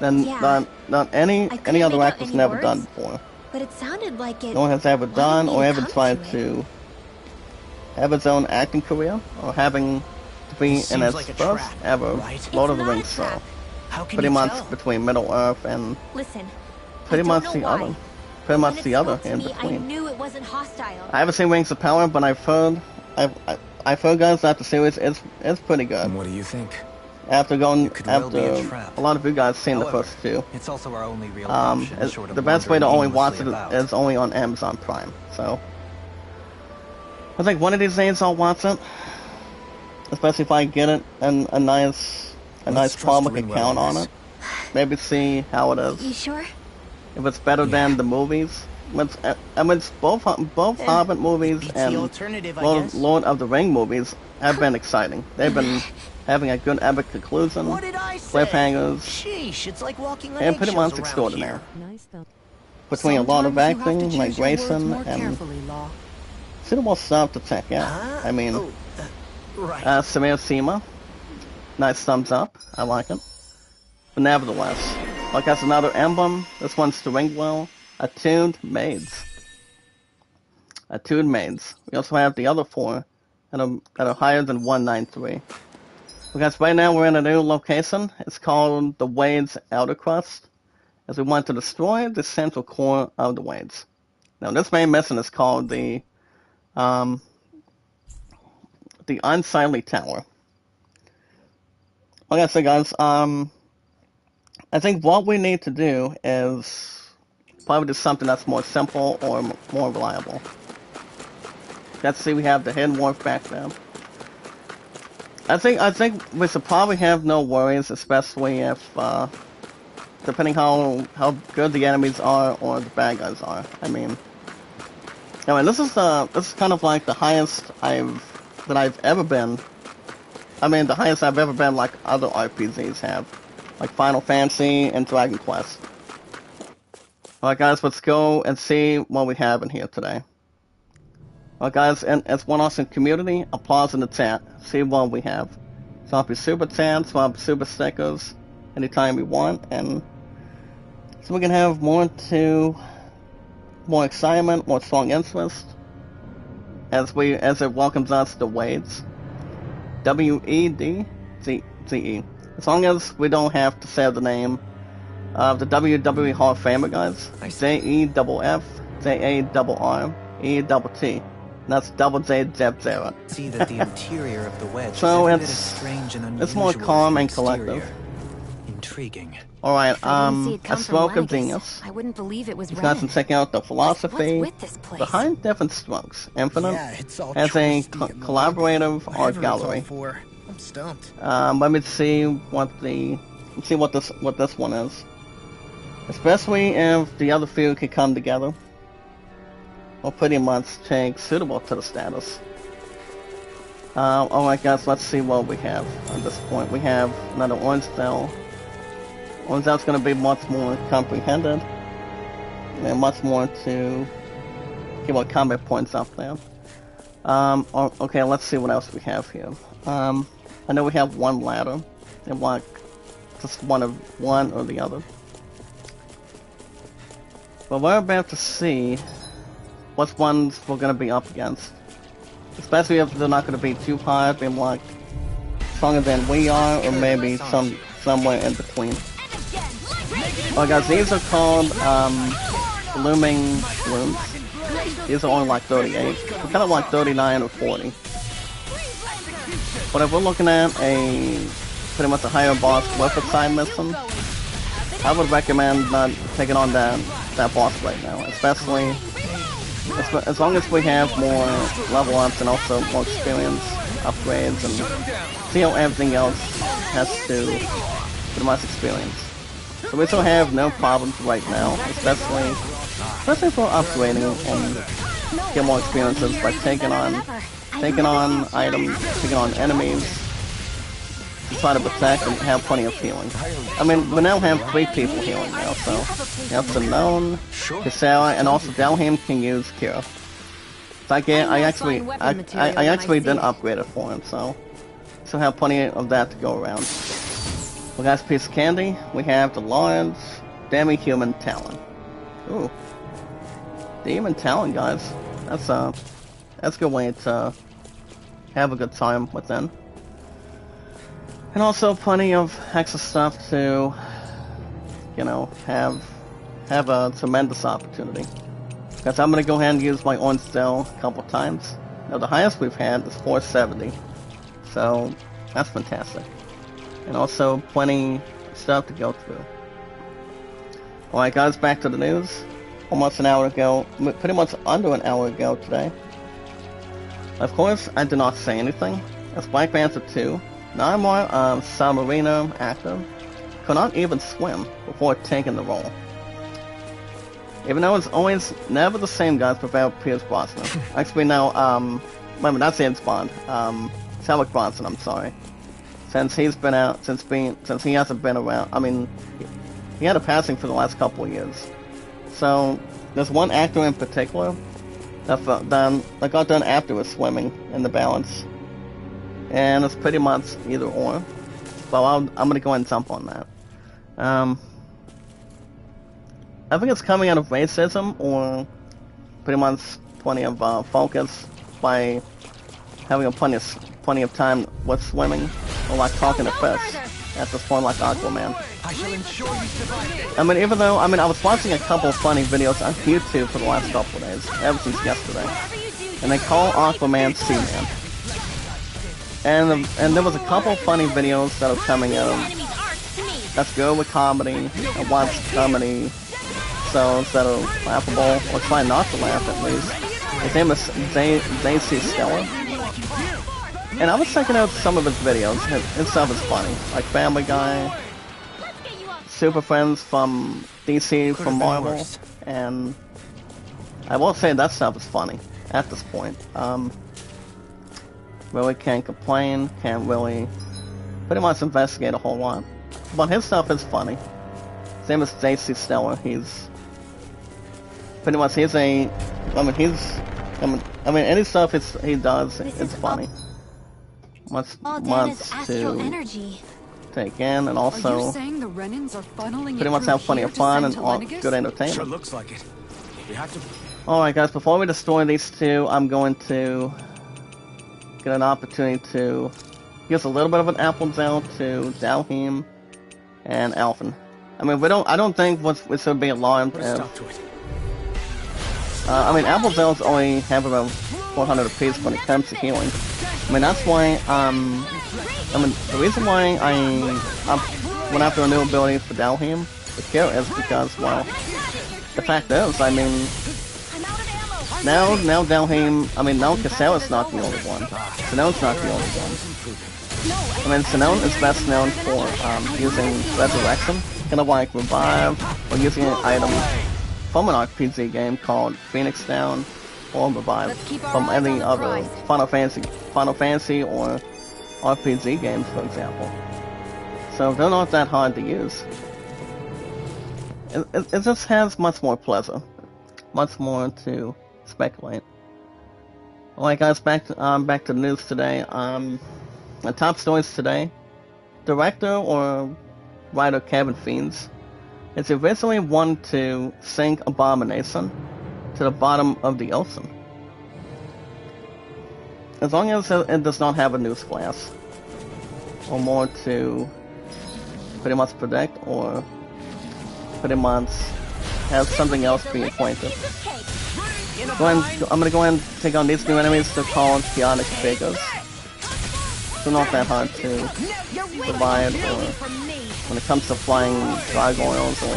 then Yeah. not any couldn't other make out actors any never words. done before. But it sounded like it... No one has ever wanted done me or to ever come tried to to have its own acting career, or having to be This in seems its like a first trap, ever right? Lord It's of the not a Rings show. trap. How can Pretty you much tell? between Middle Earth and Listen, pretty I much don't the know other. why. Pretty much When it the other spoke to in me, I between. knew it wasn't hostile. I haven't seen Rings of Power, but I've heard guys that the series is pretty good. And what do you think? After It could well be a trap. a lot of you guys seen the However, first 2. It's also our only real option, short of The best way to wandering only watch it aimlessly about. is only on Amazon Prime. So I think one of these days I'll watch it, especially if I get it and a nice Let's trust public Ringwell account on on this. it. Maybe see how it You is. sure? If it's better than the movies. I mean, it's both Hobbit movies Beats the and alternative, I guess. Lord of the Ring movies have been exciting. They've been having a good epic conclusion, What did I say? cliffhangers, Sheesh, it's like walking on and pretty eggshells much around extraordinary. here. Nice spell. Between a lot of Sometimes you have to acting, choose like your words Grayson, more and carefully, Law. suitable stuff to check out. Huh? I mean, Oh, right. Samir Sema, nice thumbs up. I like it. But nevertheless, like that's another emblem. This one's to Ringwell. Attuned Maids. Attuned Maids. We also have the other 4 that are higher than 193. Because right now we're in a new location. It's called the Wade's Outer Crust, as we want to destroy the central core of the Wades. Now this main mission is called the Unsightly Tower. Like I said, guys, I think what we need to do is probably do something that's more simple or more reliable. Let's see, we have the Hidden Wharf back there. I think we should probably have no worries, especially if, depending how good the enemies are or the bad guys are. I mean, this is kind of like the highest I've ever been. I mean, the highest I've ever been, like other RPGs have, like Final Fantasy and Dragon Quest. Alright guys, let's go and see what we have in here today. Alright guys, and as one awesome community, applause in the chat. See what we have. Swap your super chats, swap super stickers anytime you want, and so we can have more excitement, more strong interest as it welcomes us to Wades. WEDZE. As long as we don't have to say the name of the WWE Hall of Famer guys. JEFFJARRETT. That's double J Zeb Zera. See that the interior of the wedge So is every bit it's as strange and it's more unusual calm as and the collective. exterior. Intriguing. Alright, If I didn't see it a come from stroke of Lenegus, genius. I wouldn't believe it was You guys can Ren. check out the philosophy What's with this place? behind different strokes. Infinite Yeah, it's all has a twisty and collaborative whatever art it's all gallery. for. I'm stumped. Let me see what this one is. Especially if the other few can come together. Or pretty much change suitable to the status. Alright guys, let's see what we have at this point. We have another Orange Cell. Orange Cell's gonna be much more comprehended. And much more to keep our combat points up there. Okay, let's see what else we have here. I know we have one ladder. And like just one or the other. But we're about to see what ones we're gonna be up against. Especially if they're not gonna be too high, being like stronger than we are, or maybe somewhere in between. Oh guys, these are called blooming blooms. These are only like 38. They're kind of like 39 or 40. But if we're looking at pretty much a higher boss with a side mission, I would recommend not taking on that boss right now, especially as long as we have more level ups and also more experience upgrades, and see how everything else has to pretty much experience. So we still have no problems right now, especially for upgrading and get more experiences by taking on items, taking on enemies, to try to protect and have plenty of healing. I mean, we now have 3 people healing now, so we have Simone, Kisara, and also Dalham can use Kira. So I actually didn't upgrade it for him, so have plenty of that to go around. Well guys, piece of candy, we have the large demi-human talon. Ooh. Demon talon, guys. That's a good way to have a good time within. And also plenty of extra stuff to, you know, have a tremendous opportunity. Because I'm going to go ahead and use my Orange Cell a couple times. Now the highest we've had is 470. So, that's fantastic. And also plenty of stuff to go through. Alright guys, back to the news. Almost an hour ago, pretty much under an hour ago today. Of course, I did not say anything. As Black Panther 2, Namor, a submariner actor, could not even swim before taking the role. Even though it's always never the same guys without Pierce Brosnan. Actually now, wait, not James Bond, Alec Bronson, I'm sorry. Since he hasn't been around, I mean, he had a passing for the last couple of years. So, there's one actor in particular that got done after was swimming in the balance. And it's pretty much either or. Well, I'm gonna go ahead and jump on that. I think it's coming out of racism, or pretty much plenty of focus by having plenty of time with swimming, or like talking to fish at this point, like Aquaman. I mean, even though I was watching a couple of funny videos on YouTube for the last couple of days, ever since yesterday, and they call Aquaman Seaman. And there was a couple of funny videos that are coming out. Let's go with comedy and watch comedy shows that are laughable, or try not to laugh at least. His name is JC Stellar. And I was checking out some of his videos. His stuff is funny, like Family Guy, Super Friends from DC, from Marvel, and I will say that stuff is funny at this point. Really can't complain, can't really pretty much investigate a whole lot. But his stuff is funny. His name is JC Stellar. He's I mean, any stuff he does, This it's is funny. all Dennis Wants astral to energy. take in and Are you also saying the Renans are funneling pretty it much through have plenty here of to fun send and to all Lenegis? good entertainment. Sure looks like it. We have to. Alright guys, before we destroy these two, I'm going to get an opportunity to use a little bit of an Applesell to Dalheim and Alphen. I mean, I don't think we should be alarmed Put a if, stop to it. I mean, Applesells only have about 400 apiece when it comes to healing. I mean, that's why, I mean, the reason why I went after a new ability for Dalheim to kill is because, well, the fact is, I mean, now Dalheim, I mean, now Cassell is not the only one. Sinone's not the only one. I mean, Sinone is best known for using Resurrection, kind of like Revive, or using an item from an RPG game called Phoenix Down, or Revive, from any other Final Fantasy or RPG games, for example. So they're not that hard to use. It just has much more pleasure, much more to speculate. Alright guys, back to the news today. The top stories today. Director or writer Kevin Fiends is originally wanted to sink Abomination to the bottom of the ocean. As long as it does not have a newsflash, or more to pretty much predict, or pretty much have something else being pointed. I'm gonna go ahead and take on these new enemies. They're called Chaotic Figures. They're not that hard to provide, or when it comes to flying gargoyles, or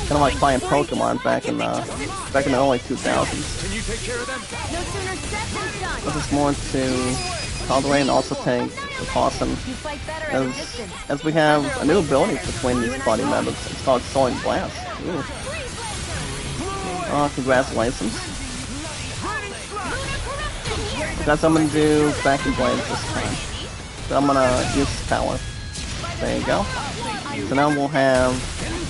kind of like flying Pokemon back in the early 2000s. Can you take care of them? No sooner said than done. This is more to tolerate and also take precaution, You fight better at a distance. as we have a new ability between these party members. It's called Soaring Blast. Ooh. Congratulations. That's what I'm gonna do back in Blades this time. So I'm gonna use power. There you go. So now we'll have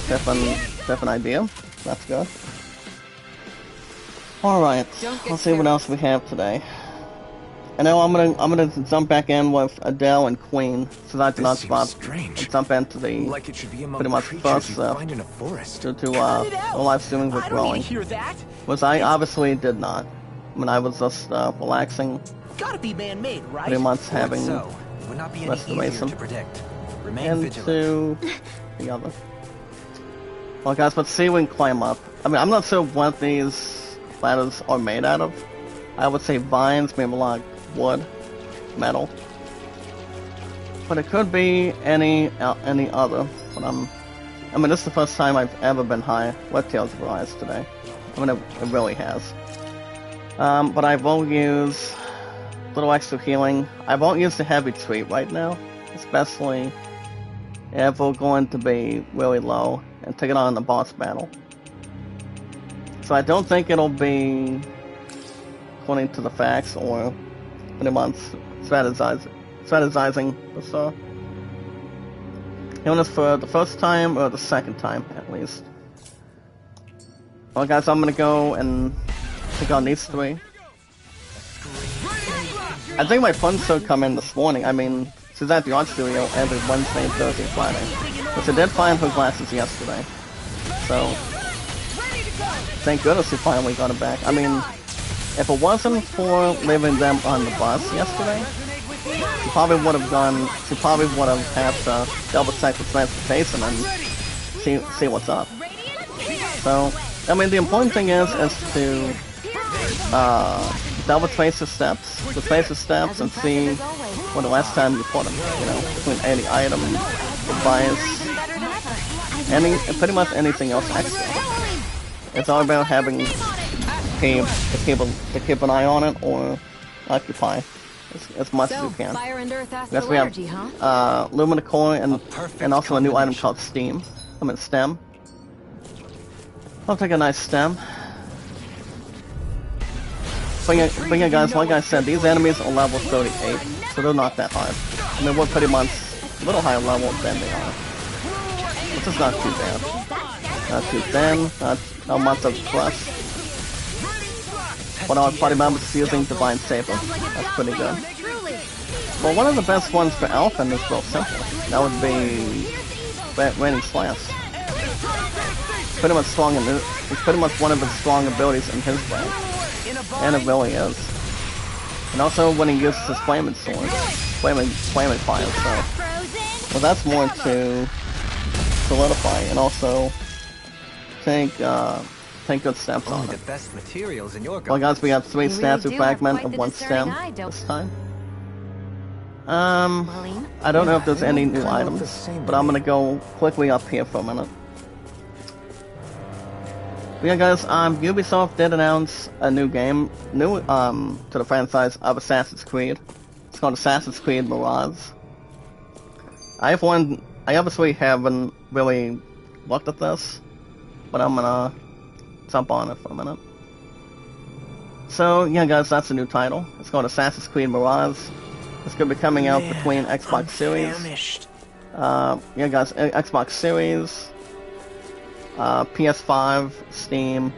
different idea. That's good. Alright, let's see what else we have today. And now I'm gonna jump back in with Adele and Queen, so that I do not spot and jump into the Like it should be among pretty much creatures first you find in a forest. due to live streaming with growing. Hear that? Which I obviously did not. I mean, I was just relaxing, Gotta be man-made, right? pretty much having So, it would not be any easier restoration to predict. Remain vigilant. into the other. Well guys, let's see if we can climb up. I mean, I'm not sure what these ladders are made out of. I would say vines, maybe like wood, metal. But it could be any other. But I mean, this is the first time I've ever been high with Tales of Arise today. I mean, it really has. But I will use a little extra healing. I won't use the heavy treat right now, especially if we're going to be really low and take it on in the boss battle. So I don't think it'll be according to the facts or pretty much strategizing this healing this for the first time or the second time at least. Well guys, I'm gonna go and take on these three. I think my friends should come in this morning. I mean, she's at the art studio every Wednesday, Thursday, Friday. But she did find her glasses yesterday. So, thank goodness she finally got them back. I mean, if it wasn't for leaving them on the bus yesterday, she probably would have had to double check the transportation and see what's up. So, I mean, the important thing is to double trace the steps, and see when the last time you put them, you know, between any item, device, pretty much anything else extra. It's all about having to keep an eye on it or occupy as much as you can. Fire and earth Yes, we have energy, huh? Lumina Core and also a new item called Stem. I'll take a nice stem. But yeah guys, like I said, these enemies are level 38, so they're not that hard. I mean, we're pretty much a little higher level than they are. Which is not too bad. Not too thin, not much of a plus. one of our party members using Divine Saber. That's pretty good. Truly. Well, one of the best ones for Elfin is real simple. That would be Raining Slash. Pretty much strong in it's pretty much one of his strong abilities in his way. And it really is. And also when he uses his flaming sword. Flaming fire, so. Well, that's more to solidify and also take good steps on The it. best materials in your Well guys, we got 3 You really statue do have fragment quite and the 1 discerning stem eye, don't this time. Marlene? I don't know if there's they any look new kind of the items, same but to I'm me. gonna go quickly up here for a minute. But yeah guys, Ubisoft did announce a new game, to the franchise of Assassin's Creed. It's called Assassin's Creed Mirage. I obviously haven't really looked at this, but I'm gonna jump on it for a minute. So yeah guys, that's a new title. It's called Assassin's Creed Mirage. It's gonna be coming out between Xbox Series. Yeah guys, Xbox Series, PS5, Steam,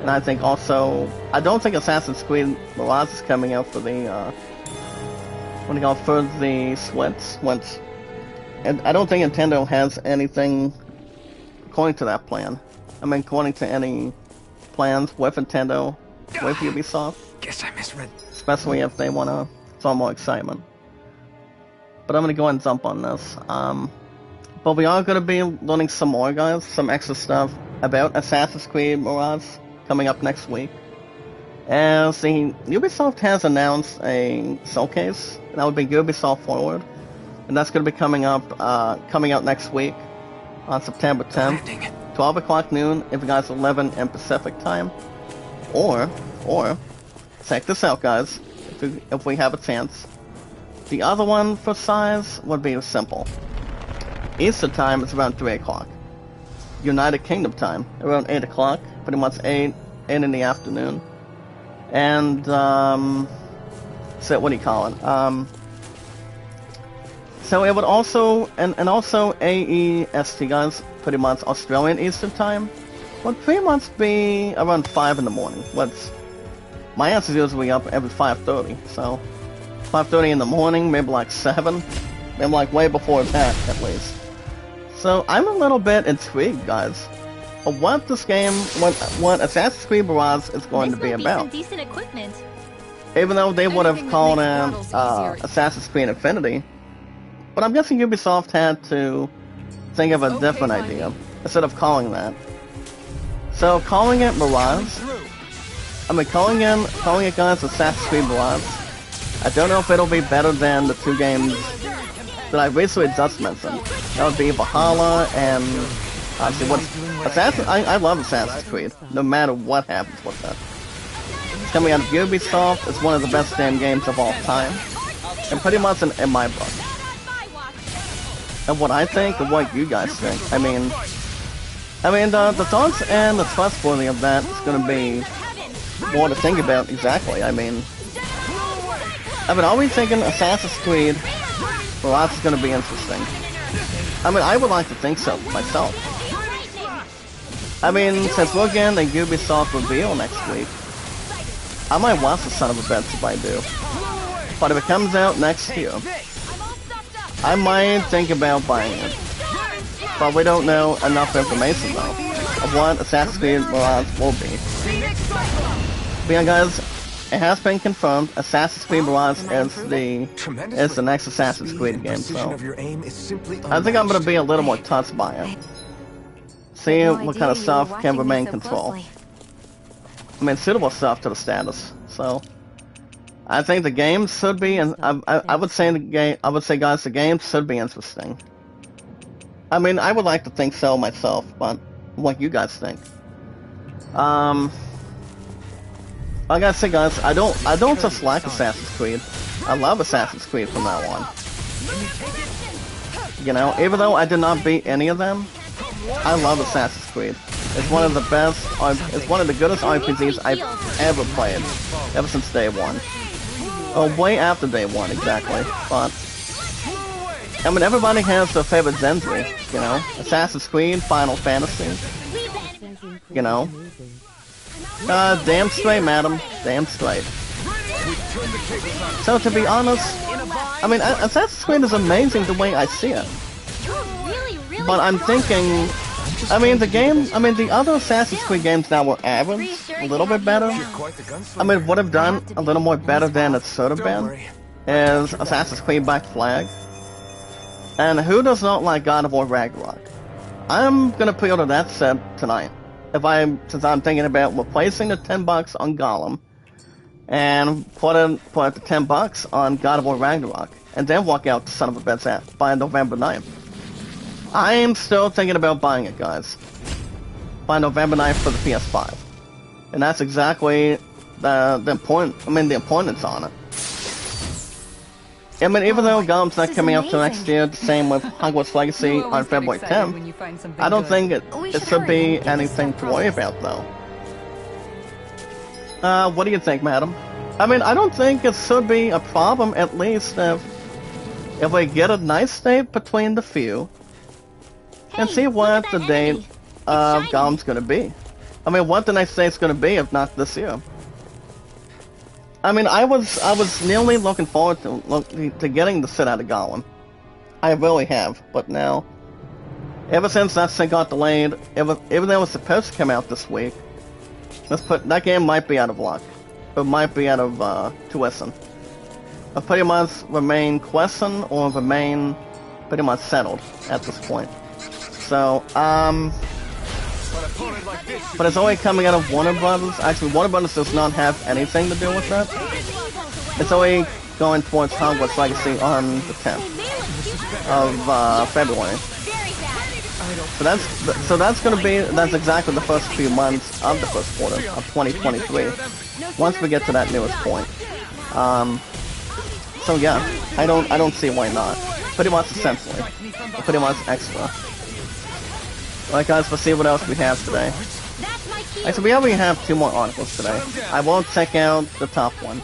and I think also, I don't think Assassin's Creed Mirage is coming out for the, for the Switch, and I don't think Nintendo has anything according to that plan. I mean, according to any plans with Nintendo, with Ubisoft, Guess I misread. especially if they wanna draw more excitement. But I'm gonna go ahead and jump on this. But we are gonna be learning some more, guys, some extra stuff about Assassin's Creed Mirage coming up next week. As the Ubisoft has announced a showcase, and that would be Ubisoft Forward, and that's gonna be coming out next week on September 10th, 12 o'clock noon, if you guys are 11 in Pacific time, or check this out, guys, if we have a chance. The other one for size would be simple. Eastern time is around 3 o'clock. United Kingdom time around 8 o'clock, pretty much 8 in the afternoon. And so what do you call it? So it would also and also AEST, guys, pretty much Australian Eastern time would pretty much be around 5 in the morning. My answer is usually up every 5:30, so 5:30 in the morning, maybe like 7, maybe like way before that at least. So I'm a little bit intrigued, guys, of what this game, what Assassin's Creed Mirage is going to be about. Decent equipment. Even though they would have Anything that called makes it battles easier. Assassin's Creed Infinity, but I'm guessing Ubisoft had to think of a different idea instead of calling that. So calling it Mirage, calling it guys Assassin's Creed Mirage. I don't know if it'll be better than the 2 games that I recently just mentioned. That would be Valhalla and obviously I love Assassin's Creed, no matter what happens with that. It's coming out of Ubisoft, it's one of the best damn games of all time. And pretty much in my book. And what I think and what you guys think. I mean the thoughts and the trustworthy of that is gonna be more to think about exactly. I've been always thinking Assassin's Creed Mirage is going to be interesting. I would like to think so myself. Since we're getting a Ubisoft reveal next week, I might watch the son of a bitch if I do. But if it comes out next year, I might think about buying it. But we don't know enough information though of what Assassin's Creed Mirage will be. But yeah, guys, it has been confirmed. Assassin's Creed Mirage is the next Assassin's Creed game, so I think I'm gonna be a little more touched by it. See what kind of stuff can remain control. Suitable stuff to the status. So I think the game should be, and I would say guys, the game should be interesting. I would like to think so myself, but what you guys think? I gotta say, guys, I don't just like Assassin's Creed. I love Assassin's Creed from now on. Even though I did not beat any of them, I love Assassin's Creed. It's one of the best, it's one of the goodest RPGs I've ever played, ever since day one. Oh, way after day one, exactly. But everybody has their favorite genre, Assassin's Creed, Final Fantasy, Damn straight, madam. Damn straight. So to be honest, I mean, Assassin's Creed is amazing the way I see it. But I'm thinking, I mean, the other Assassin's Creed games now were average, a little bit better. I mean, would have done a little more better than it should have been, is Assassin's Creed Black Flag. And who does not like God of War Ragnarok? I'm gonna pre-order that set tonight. Since I'm thinking about replacing the $10 on Gollum, and put the $10 on God of War Ragnarok, and then walk out the son of a bitch at by November 9th. I'm still thinking about buying it, guys. By November 9th for the PS5. And that's exactly the importance on it. I mean, even though Gollum's not coming out till next year, the same with Hogwarts Legacy on February 10th, I don't think it should be anything to worry about, though. What do you think, madam? I mean, I don't think it should be a problem, at least if we get a nice date between the few, and see what the date of Gollum's gonna be. I mean, what the next date's gonna be, if not this year. I mean, I was nearly looking forward to getting the shit out of Gollum. I really have, but now, ever since that thing got delayed, even though it was supposed to come out this week, that game might be out of luck. It might be out of tuition. It pretty much remain question or remain pretty much settled at this point. So, but it's only coming out of Warner Brothers. Actually, Warner Brothers does not have anything to do with that. It's only going towards Hogwarts Legacy on the 10th of February. So that's exactly the first few months of the first quarter of 2023. Once we get to that newest point. So yeah, I don't see why not. Pretty much essentially, pretty much extra. Alright guys, let's see what else we have today. Actually, we already have 2 more articles today. I won't check out the top one.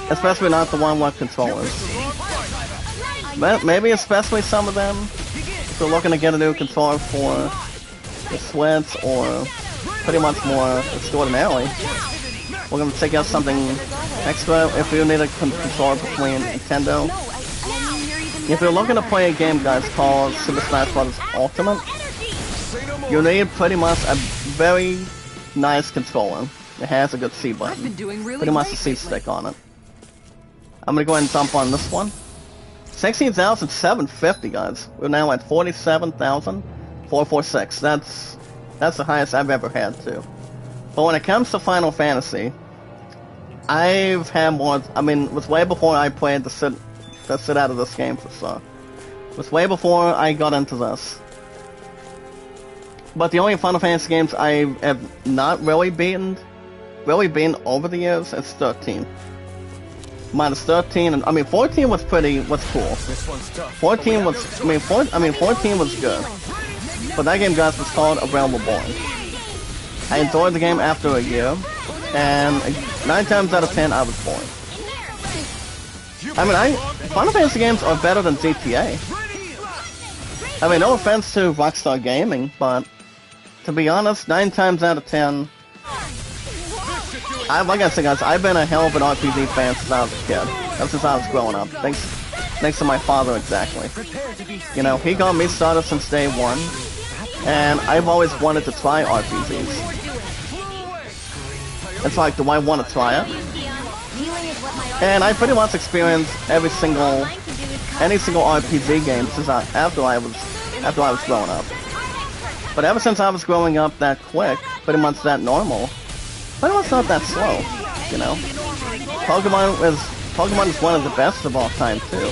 Especially not the one with controllers. But maybe especially some of them. If we're looking to get a new controller for the Switch, or pretty much more extraordinarily, we're going to check out something extra if you need a controller between Nintendo. If you're looking to play a game, guys, called Super Smash Bros. Ultimate, you need pretty much a very nice controller. It has a good C button. Pretty much a C stick on it. I'm gonna go ahead and jump on this one. 16,750, guys. We're now at 47,446. That's the highest I've ever had, too. But when it comes to Final Fantasy, I've had more. I mean, it was way before I played the sit out of this game for sure. It was way before I got into this. But the only Final Fantasy games I have not really beaten over the years is 13. Minus 13, and I mean 14 was cool. 14 was, 14 was good. But that game, guys, was called A Realm Reborn. I enjoyed the game after a year, and 9 times out of 10 I was bored. I mean, Final Fantasy games are better than GTA. I mean, no offense to Rockstar Gaming, but to be honest, 9 times out of 10, like I said, guys, I've been a hell of an RPG fan since I was a kid. Ever since I was growing up. Thanks to my father, exactly. You know, he got me started since day one, and I've always wanted to try RPGs. It's like, do I want to try it? And I pretty much experienced any single RPG game since after I was growing up. But ever since I was growing up that quick, pretty much that normal, pretty much not that slow, you know. Pokemon is one of the best of all time too.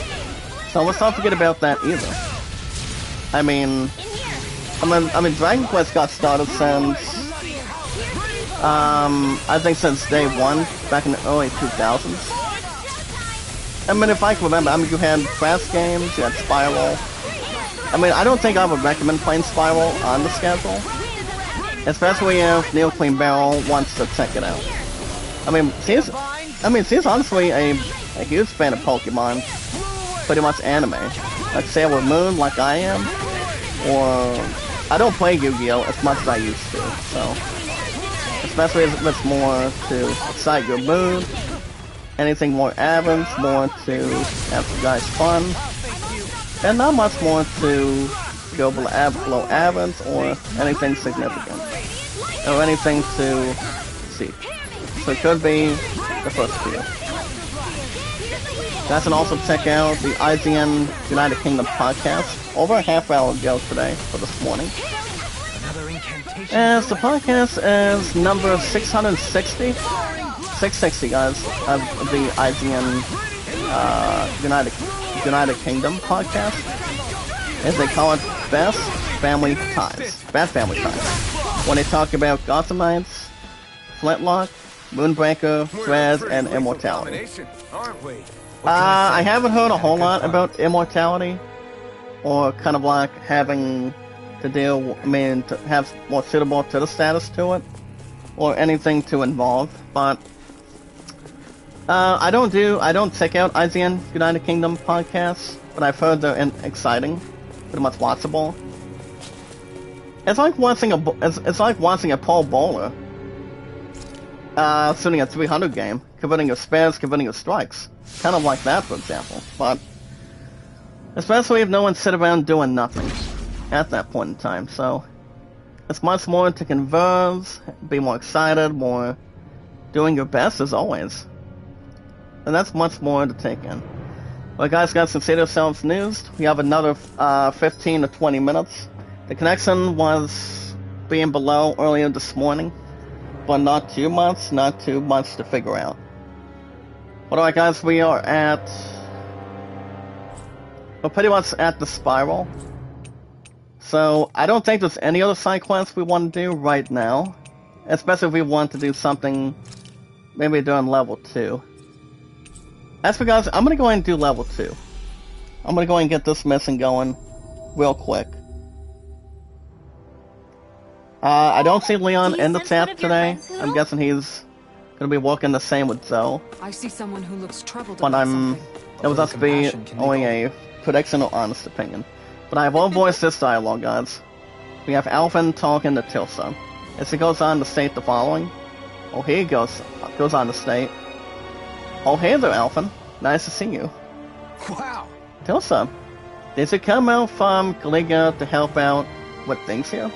So let's not forget about that either. I mean Dragon Quest got started since I think since day one, back in the early 2000s. I mean, if I can remember, I mean, you had Crash games, you had Spiral. I mean, I don't think I would recommend playing Spiral on the schedule, especially if Neil Clean Barrel wants to check it out. I mean, she's honestly a huge fan of Pokemon, pretty much anime, like Sailor Moon, like I am, or I don't play Yu-Gi-Oh as much as I used to, so. especially if it's more to excite your mood. Anything more avans, more to have you guys fun. And not much more to go below avans or anything significant. Or anything to see. So it could be the first few. Guys can also check out the IGN United Kingdom podcast over a half hour ago today, for this morning. As the podcast is number 660, 660 guys, of the IGN United Kingdom podcast. As they call it, Best Family Ties. Bad Family Ties. When they talk about Gotham Knights, Flintlock, Moonbreaker, Threads, and Immortality. I haven't heard a whole lot about Immortality, or kind of like having to deal, to have more suitable to the status to it, or anything to involve, but I don't check out IGN United Kingdom podcasts, but I've heard they're exciting, pretty much watchable. It's like watching a Paul Bowler shooting a 300 game, converting your spares, converting your strikes. Kind of like that, for example. But especially if no one sit around doing nothing at that point in time. So it's much more to converse, be more excited, more doing your best as always. And that's much more to take in. Well, guys, consider yourselves news. We have another 15 to 20 minutes. The connection was being below earlier this morning, but not too much to figure out. But alright guys, we are we're pretty much at the spiral. So I don't think there's any other side quests we want to do right now. Especially if we want to do something maybe during level 2. As for guys, I'm gonna go ahead and do level 2. I'm gonna go ahead and get this mission going real quick. I don't see Leon in the chat today. I'm guessing he's gonna be working the same with Zoe. I see someone who looks troubled. But it was us to be only a prediction or honest opinion. But I will voice this dialogue, guys. We have Alphen talking to Tilsa. As he goes on to state the following. Oh, here he goes on to state. Oh, hey there, Alphen. Nice to see you. Wow. Tilsa, did you come out from Galiga to help out with things here?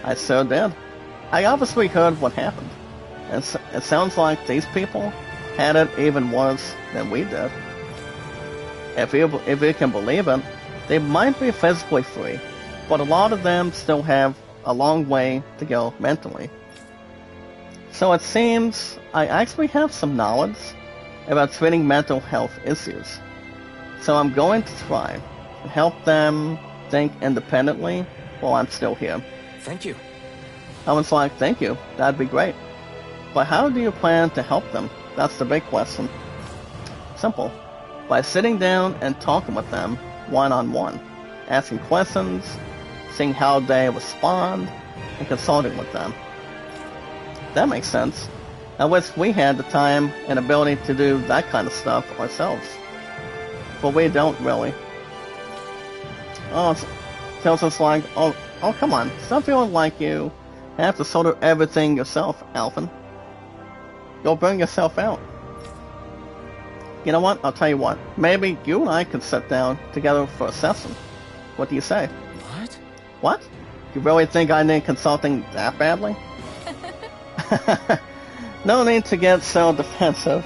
I sure did. I obviously heard what happened. It sounds like these people had it even worse than we did. If you can believe it, they might be physically free, but a lot of them still have a long way to go mentally. So it seems I actually have some knowledge about treating mental health issues. So I'm going to try and help them think independently while I'm still here. Thank you. I was like, thank you, that'd be great. But how do you plan to help them? That's the big question. Simple. By sitting down and talking with them one-on-one, asking questions, seeing how they respond, and consulting with them. That makes sense. I wish we had the time and ability to do that kind of stuff ourselves. But we don't really. Oh, tells us like, oh, come on, stop feeling like you have to sort of everything yourself, Alphen. Go burn yourself out. You know what? I'll tell you what. Maybe you and I could sit down together for a session. What do you say? What? What? You really think I need consulting that badly? No need to get so defensive.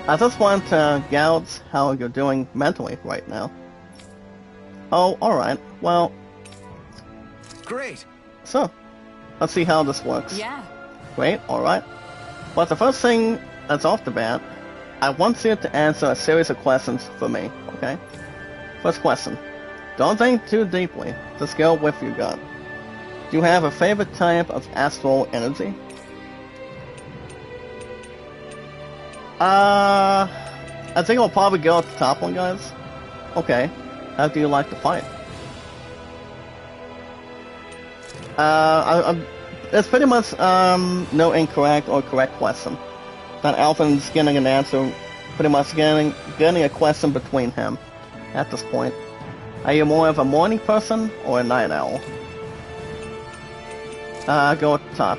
I just want to gauge how you're doing mentally right now. Oh, alright. Well... Great. So, let's see how this works. Yeah. Great, alright. But the first thing that's off the bat, I want you to answer a series of questions for me, okay? First question. Don't think too deeply. Just go with your gut. Do you have a favorite type of astral energy? I think I'll probably go with the top one, guys. Okay. How do you like to fight? It's pretty much no incorrect or correct question. That Alphen's getting an answer, pretty much getting a question between him at this point. Are you more of a morning person or a night owl? Go at the top.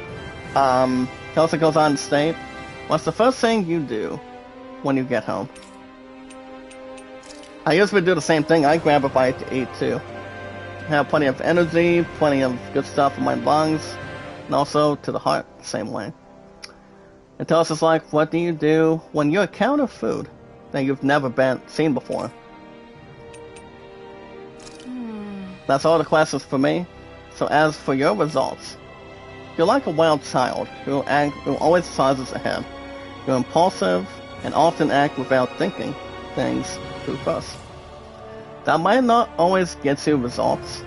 Kelsey goes on to state, what's the first thing you do when you get home? I usually do the same thing. I grab a bite to eat too. I have plenty of energy, plenty of good stuff in my lungs, and also to the heart, the same way. And Kelsey's like, what do you do when you encounter food that you've never seen before? That's all the questions for me. So as for your results, you're like a wild child who always charges ahead. You're impulsive and often act without thinking things through first. That might not always get you results,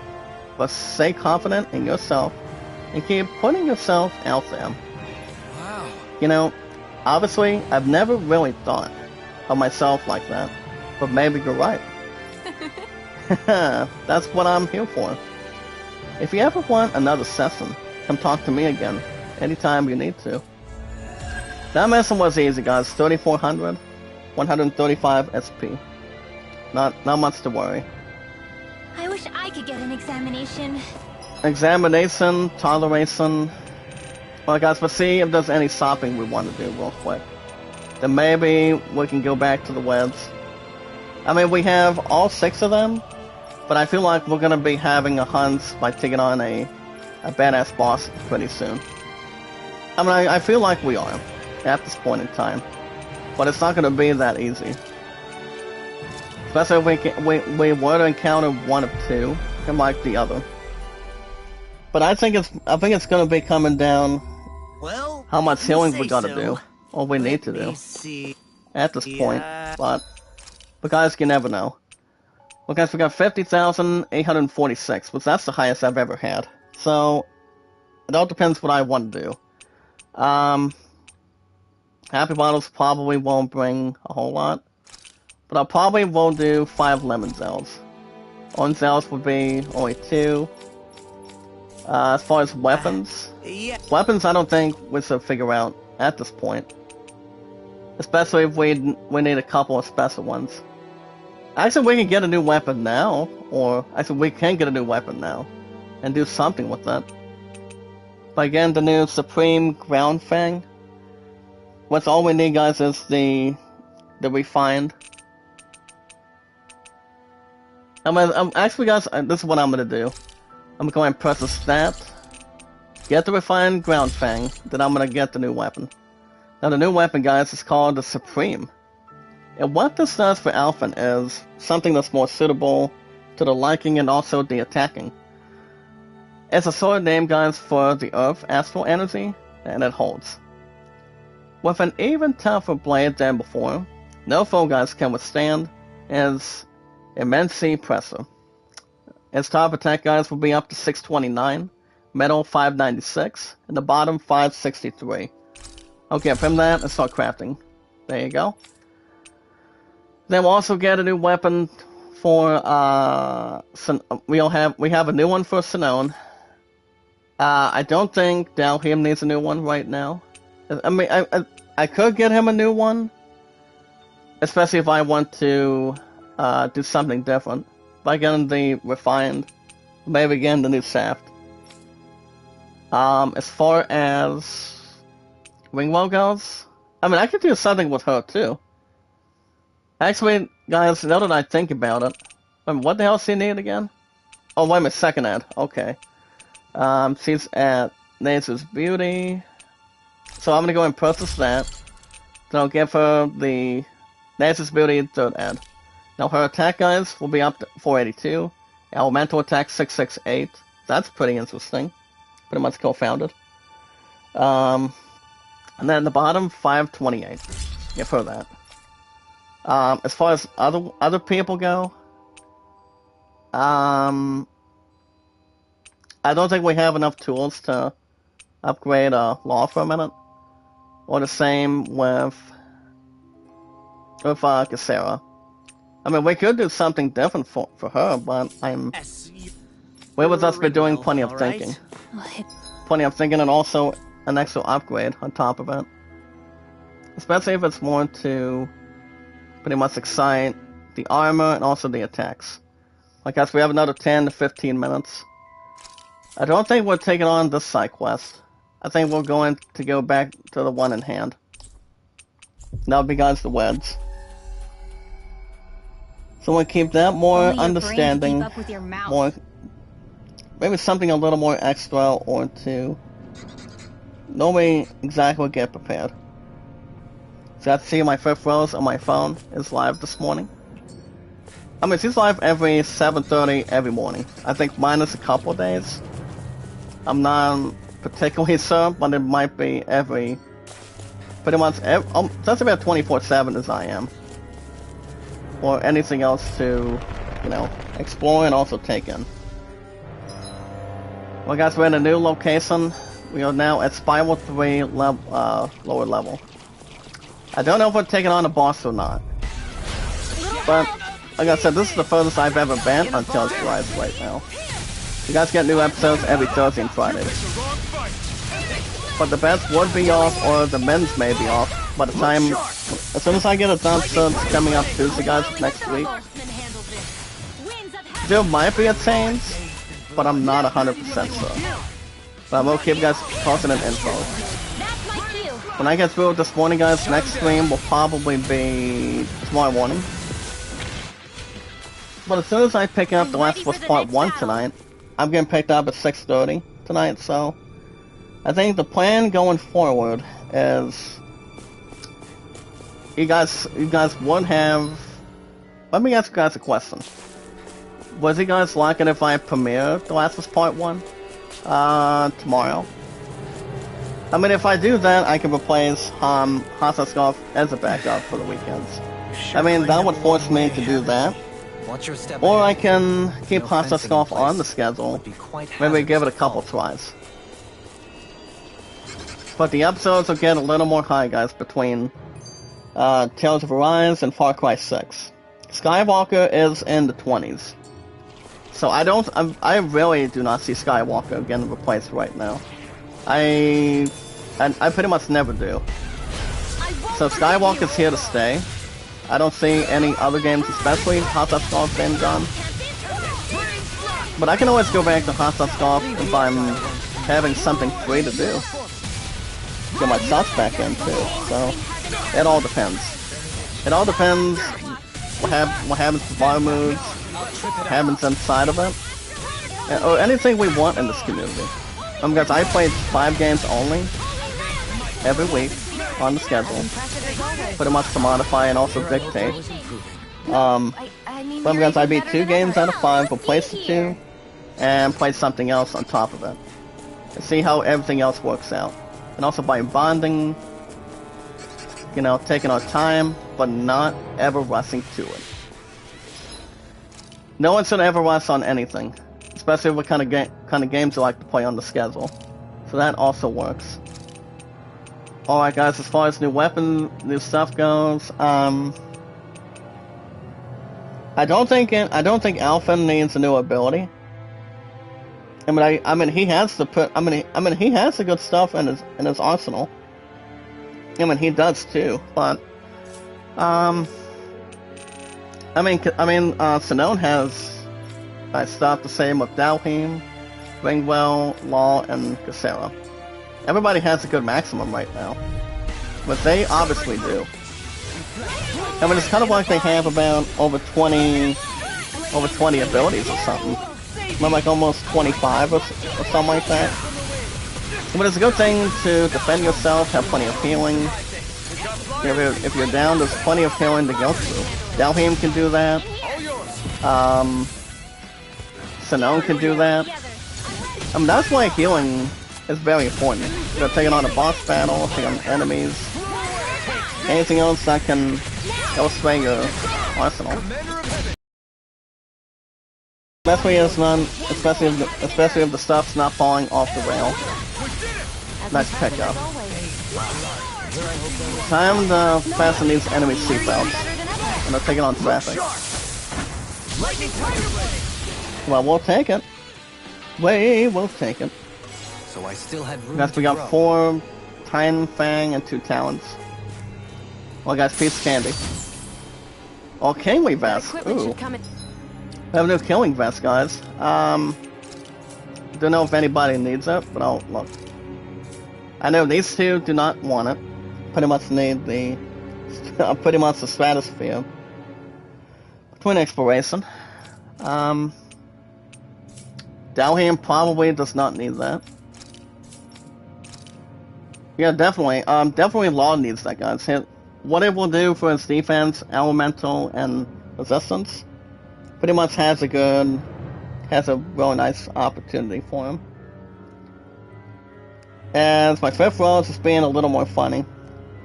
but stay confident in yourself and keep putting yourself out there. Wow. You know, obviously, I've never really thought of myself like that, but maybe you're right. That's what I'm here for. If you ever want another session, come talk to me again, anytime you need to. That mission was easy, guys. 3,400, 135 SP. Not much to worry. I wish I could get an examination. Examination, toleration. Well, guys, let's see if there's any shopping we want to do real quick. Then maybe we can go back to the webs. I mean, we have all 6 of them, but I feel like we're gonna be having a hunt by taking on a badass boss pretty soon. I mean, I feel like we are at this point in time, but it's not gonna be that easy. Especially if we were to encounter one of 2, and like the other. But I think it's gonna be coming down. Well, How much you healing say we gotta so. do, or we need to Let me do see. at this point. Yeah. But guys, you never know. Well, guys, we got 50,846, which that's the highest I've ever had. So it all depends what I want to do. Happy Bottles probably won't bring a whole lot, but I probably will do 5 lemon zells. Orange zells would be only 2. As far as weapons, Yeah. weapons I don't think we should figure out at this point. Especially if we need a couple of special ones. Actually, we can get a new weapon now, or actually we can get a new weapon now, and do something with that. But again, the new Supreme Ground Fang. What's all we need, guys, is the refined. Actually, guys, this is what I'm gonna do. I'm going to press a stat, get the refined Ground Fang, then I'm gonna get the new weapon. Now, the new weapon, guys, is called the Supreme. And what this does for Alphen is something that's more suitable to the liking and also the attacking. It's a sort of name, guys, for the Earth astral energy, and it holds. With an even tougher blade than before, no foe, guys, can withstand its immense pressure. Its top attack, guys, will be up to 629, metal 596, and the bottom 563. Okay, from that, let's start crafting. There you go. Then we'll also get a new weapon for we have a new one for Sinone. I don't think Dalhim needs a new one right now. I mean, I could get him a new one, especially if I want to do something different. By getting the refined, maybe again the new shaft. As far as Ringwell goes, I mean, I could do something with her too. Actually, guys, now that I think about it, what the hell does she need again? Oh, wait a minute, second ad. Okay. She's at Nature's Beauty. So I'm gonna go and purchase that. Then I'll give her the Nature's Beauty 3rd ad. Now her attack, guys, will be up to 482. Elemental attack 668. That's pretty interesting. Pretty much co-founded. And then the bottom 528. Give her that. As far as other people go, I don't think we have enough tools to upgrade Law for a minute. Or the same with Cassera. I mean, we could do something different for her, but we would just be doing plenty of thinking. Plenty of thinking, and also an extra upgrade on top of it. Especially if it's more to pretty much excite the armor and also the attacks. I guess we have another 10 to 15 minutes. I don't think we're taking on this side quest. I think we're going to go back to the one in hand. That'll be guys the Weds. So we'll keep that more Only your brain to understanding, keep up with your mouth. more, maybe something a little more extra or two. Nobody exactly will get prepared. So I see my fifth rose on my phone is live this morning. I mean, she's live every 7:30 every morning. I think minus a couple of days. I'm not particularly sure, but it might be every, pretty much, that's about 24/7 as I am. Or anything else to, you know, explore and also take in. Well guys, we're in a new location. We are now at Spiral 3 lower level. I don't know if we're taking on a boss or not. But, like I said, this is the furthest I've ever been until it's Rise right now. You guys get new episodes every Thursday and Friday. But the bets would be off, or the men's may be off, by the time, as soon as I get a episodes coming up Tuesday, guys, next week. There might be a change, but I'm not 100% sure. But I will keep you guys posting an info. When I get through with this morning, guys, next stream will probably be tomorrow morning. But as soon as I pick up The Last of Us Part 1 tonight, I'm getting picked up at 6:30 tonight, so I think the plan going forward is you guys would have. Let me ask you guys a question. Was you guys like it if I premiere The Last of Us Part 1 tomorrow? I mean, if I do that, I can replace Hostile Scarf as a backup for the weekends. I mean, that would force me to do that. Or I can keep Hostile Scarf on the schedule, maybe give it a couple tries. But the episodes will get a little more high, guys, between Tales of Arise and Far Cry 6. Skywalker is in the 20s. So I really do not see Skywalker getting replaced right now. I pretty much never do. So Skywalker's here to stay. I don't see any other games, especially Hostile Scarf, being gone. But I can always go back to Hostile Scarf if I'm having something free to do. Get my stuff back in too. So it all depends. It all depends what happens to bar moves, what happens inside of it, or anything we want in this community. Guys, I played 5 games only every week on the schedule, pretty much to modify and also dictate. But guys, I beat 2 games out of 5, replaced the 2, and played something else on top of it. And see how everything else works out. And also by bonding, you know, taking our time, but not ever rushing to it. No one should ever rush on anything, especially what kind of games you like to play on the schedule. So that also works. Alright guys, as far as new weapon, new stuff goes, I don't think Alphen needs a new ability. I mean he has the he has the good stuff in his arsenal. I mean he does too, but Sinone has stuff the same with Dalheim, Ringwell, Law, and Cassera. Everybody has a good maximum right now, but they obviously do. I mean, it's kind of like they have about over 20 abilities or something. Like almost 25 or something like that. But it's a good thing to defend yourself, have plenty of healing. If you're down, there's plenty of healing to go through. Dalheim can do that. Sinone can do that. I mean, that's why healing is very important. You're taking on a boss battle, taking on enemies, anything else that can illustrate your arsenal. Especially if the stuff's not falling off the rail. Nice pickup. Time to fasten these enemy seatbelts. And they're taking on traffic. Well, we'll take it. We'll take it. So I still had room. Guys, we got 4 Titan Fang and 2 Talons. Well, guys, piece of candy. Oh, Kingly Vest. Ooh. We have a new Killing Vest, guys. Don't know if anybody needs it, but I'll look. I know these two do not want it. Pretty much need the pretty much the stratosphere. Twin exploration. Dalham probably does not need that. Yeah, definitely. Definitely Law needs that, guys. What it will do for its defense, elemental, and resistance, pretty much has a really nice opportunity for him. And my fifth row is just being a little more funny.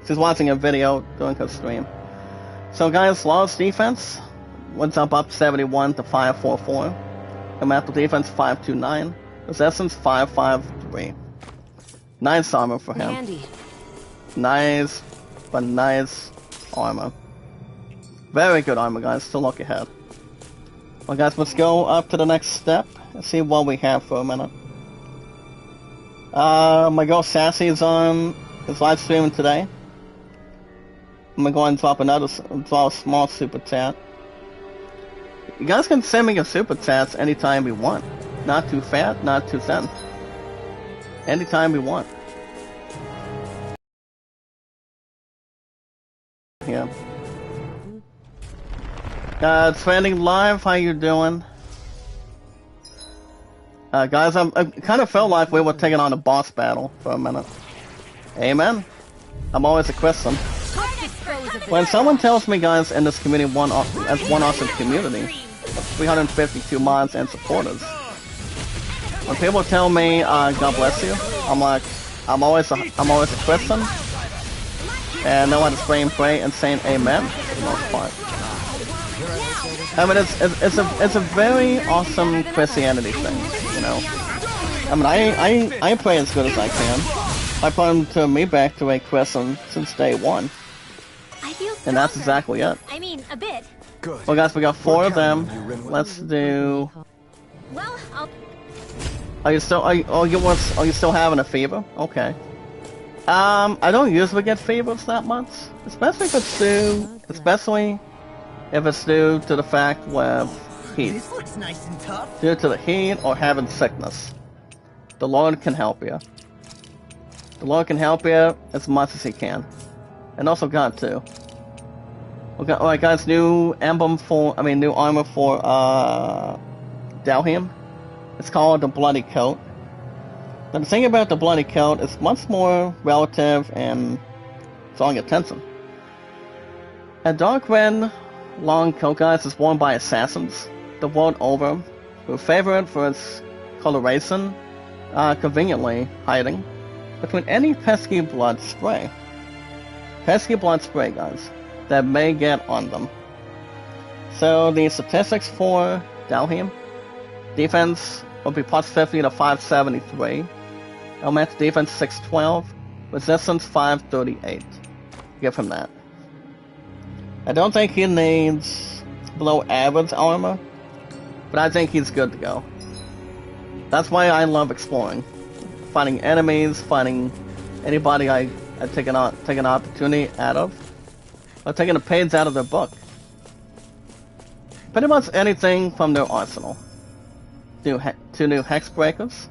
She's watching a video during her stream. So guys, Law's defense went up 71 to 544. Elemental defense 529. Resistance 553. Nice armor for him. Handy. Nice, but nice armor. Very good armor, guys. Still look ahead. Well, guys, let's go up to the next step and see what we have for a minute. My girl Sassy is live streaming today. I'm gonna go ahead and drop a small super chat. You guys can send me your super chats anytime you want. Not too fat, not too thin. Anytime you want. Yeah. Trending live, how you doing? Guys, I kind of felt like we were taking on a boss battle for a minute. Amen. I'm always a Christian. When someone tells me, guys, in this community, one awesome community, 352 mods and supporters. When people tell me, God bless you, I'm like, I'm always a Christian, and know how to pray and pray and saying Amen for the most part. I mean, it's a very awesome Christianity thing, you know. I mean, I pray as good as I can. I put me back to a Christian since day one. I feel And that's exactly it. I mean, a bit. Good. Well, guys, we got 4 of them. Let's do. Well, Are you still having a fever? Okay. I don't usually get fevers that much, especially if it's due to the fact with heat. This looks nice and tough. Due to the heat or having sickness. The Lord can help you. The Lord can help you as much as He can. And also God too. Okay, alright guys, new armor for Dalham. It's called the Bloody Coat. Now the thing about the Bloody Coat is much more relative and drawing attention. A dark red long coat, guys, is worn by assassins the world over, who favor it for its coloration, conveniently hiding between any pesky blood spray. Pesky blood spray, guys, that may get on them. So the statistics for Dalham: defense will be plus 50 to 573. Elemental defense 612. Resistance 538. Give him that. I don't think he needs below average armor, but I think he's good to go. That's why I love exploring. Finding enemies, finding anybody I take an opportunity out of. Or taking a page out of their book. Pretty much anything from their arsenal. 2 new Hex Breakers.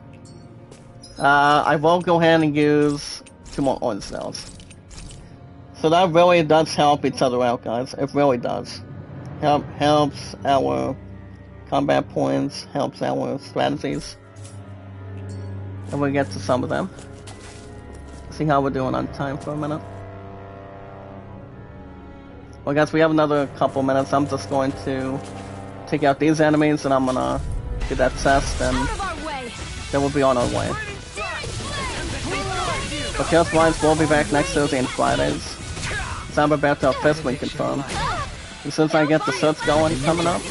I will go ahead and use 2 more Orange Nails. So that really does help each other out, guys. It really does. Helps our combat points, helps our strategies. And we'll get to some of them. See how we're doing on time for a minute. Well guys, we have another couple minutes. I'm just going to take out these enemies and I'm gonna get that chest and then we'll be on our way. But Chaos Minds will be back next Thursday and Fridays. So I'm about to officially confirm. And since I get the search going coming up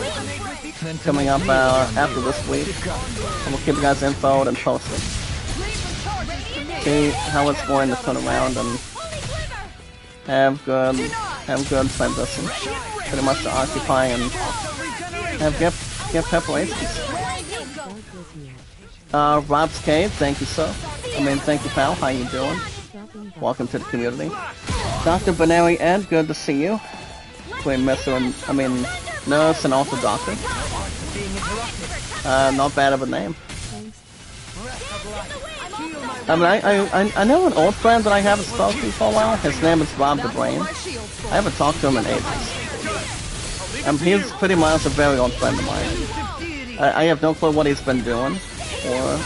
after this week, and we'll keep you guys info and posted. See how it's going to turn around and have good transition. Pretty much to occupy and have get preparations. Rob's Cave, thank you sir. Thank you pal, how you doing? Welcome to the community. Dr. Benary Ed, good to see you. Nurse and also doctor. Not bad of a name. I mean, I know an old friend that I haven't spoken to for a while. His name is Rob the Brain. I haven't talked to him in ages. He's pretty much a very old friend of mine. I have no clue what he's been doing, or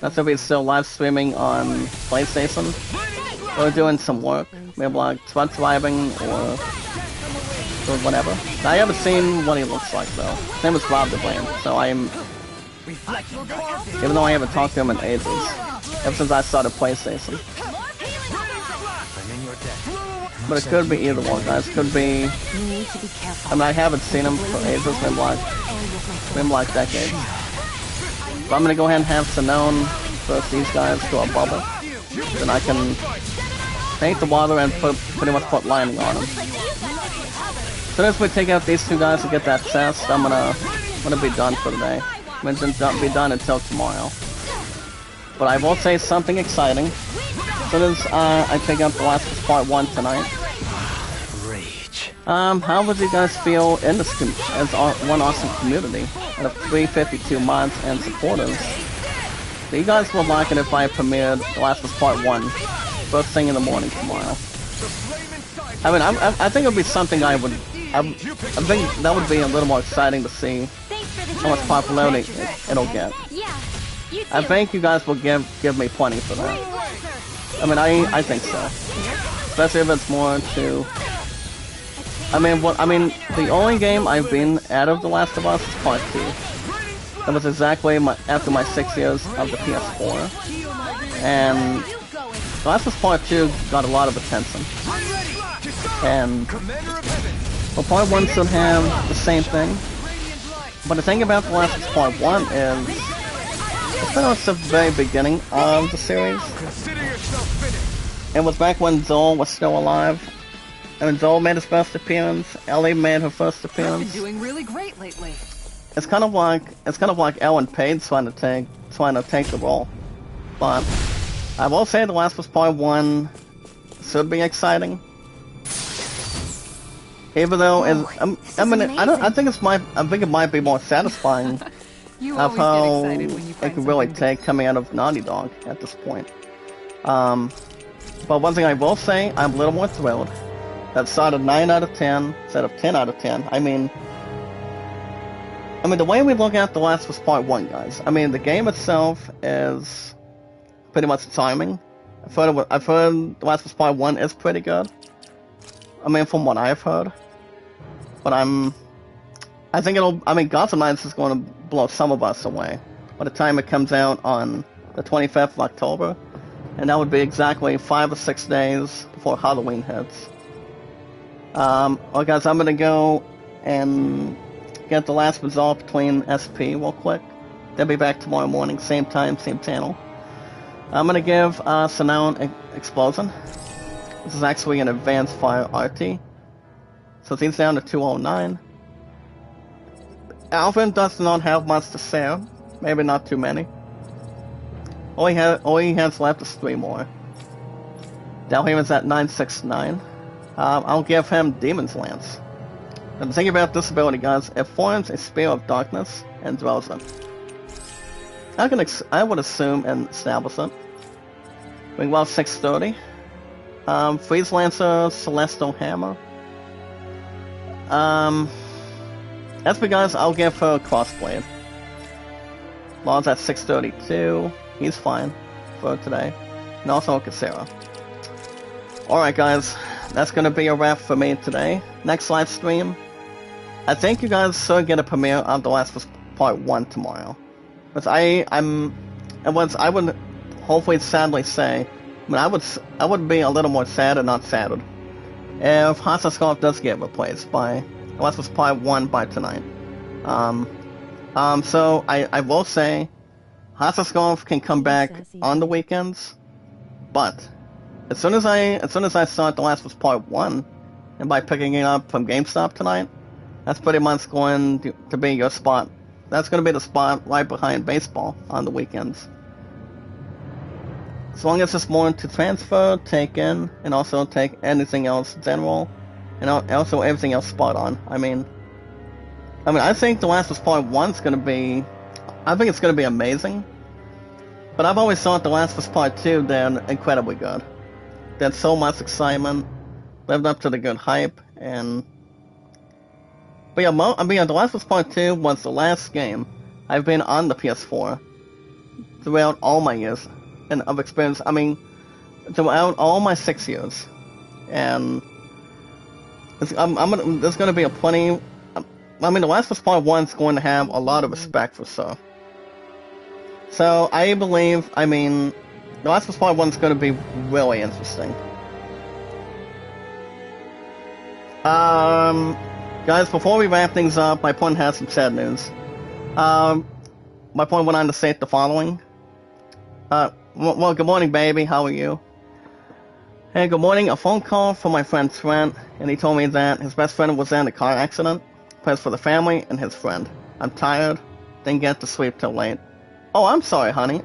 that's if he's still live streaming on PlayStation, or doing some work, maybe like truck driving, or whatever. I haven't seen what he looks like though. His name is Rob the Brain, so I'm... Even though I haven't talked to him in ages, ever since I started PlayStation. But it could be either one, guys. Could be... You need to be careful. I mean, I haven't seen him for ages, maybe like decades. But I'm gonna go ahead and have Sinone versus these guys to a bubble. Then I can take the water and pretty much put lining on them. So as we take out these two guys to get that chest, I'm gonna be done for today. I'm gonna be done until tomorrow. But I will say something exciting. As soon as I take out the last part 1 tonight. Rage. How would you guys feel in this as one awesome community of 352 mods and supporters? So you guys will like it if I premiered The Last of Us Part 1 first thing in the morning tomorrow. I mean, I think it would be something I think that would be a little more exciting to see how much popularity it'll get. I think you guys will give me plenty for that. I mean, I think so. Especially if it's more to... I mean, the only game I've been out of The Last of Us is Part 2. That was exactly after my 6 years of the PS4. And The Last of Us Part 2 got a lot of attention. And well, Part 1 should have the same thing. But the thing about The Last of Us Part 1 is it's been at the very beginning of the series. It was back when Joel was still alive. And Joel made his first appearance, Ellie made her first appearance. Been doing really great lately. It's kind of like Ellen Page trying to take the role. But I will say The Last of Us Part 1 should be exciting. Even though I think it might be more satisfying of how it can really take coming out of Naughty Dog at this point. But one thing I will say, I'm a little more thrilled that it started 9 out of 10 instead of 10 out of 10. I mean, the way we look at The Last of Us Part 1, guys, I mean, the game itself is pretty much charming. I've heard The Last of Us Part 1 is pretty good. I mean, from what I've heard. But I think Gotham Knights is going to blow some of us away by the time it comes out on the 25th of October. And that would be exactly 5 or 6 days before Halloween hits. Well guys, I'm gonna go and get the last result between SP real quick. They'll be back tomorrow morning, same time, same channel. I'm gonna give Sinone Explosion. This is actually an advanced fire RT. So he's down to 209. Alvin does not have much to say. Maybe not too many. All he has left is 3 more. Dalhaven's at 969. I'll give him Demon's Lance. And the thing about this ability, guys, it forms a Spear of Darkness and dwells it. I would assume and establish it. Ringwell 630. Freeze Lancer, Celestial Hammer. That's because I'll give her Crossblade. Law's at 632. He's fine for today. And also Kasera. Alright guys, that's gonna be a wrap for me today. Next live stream, I think you guys should get a premiere of The Last of Us Part 1 tomorrow. But I would hopefully sadly say, I would be a little more sad and not saddened if Hasa Scarf does get replaced by The Last of Us Part 1 by tonight. So I will say Hasa Scarf can come back on the weekends, but as soon as I start The Last of Us Part 1, and by picking it up from GameStop tonight, that's pretty much going to be your spot. That's going to be the spot right behind baseball on the weekends. As long as it's more to transfer, take in, and also take anything else general, and also everything else spot on. I think The Last of Us Part 1 is going to be... I think it's going to be amazing. But I've always thought The Last of Us Part 2 did incredibly good. There's so much excitement, lived up to the good hype, and... But yeah, The Last of Us Part 2 was the last game I've been on the PS4 throughout all my years and of experience. I mean, throughout all my 6 years. And there's going to be a plenty... I mean, The Last of Us Part 1 is going to have a lot of respect for so. So, I believe, I mean, The Last of Us Part 1 is going to be really interesting. Guys, before we wrap things up, my point has some sad news. My point went on to state the following. Well, good morning, baby. How are you? Hey, good morning. A phone call from my friend Trent, and he told me that his best friend was in a car accident. Prayers for the family and his friend. I'm tired. Didn't get to sleep till late. Oh, I'm sorry, honey.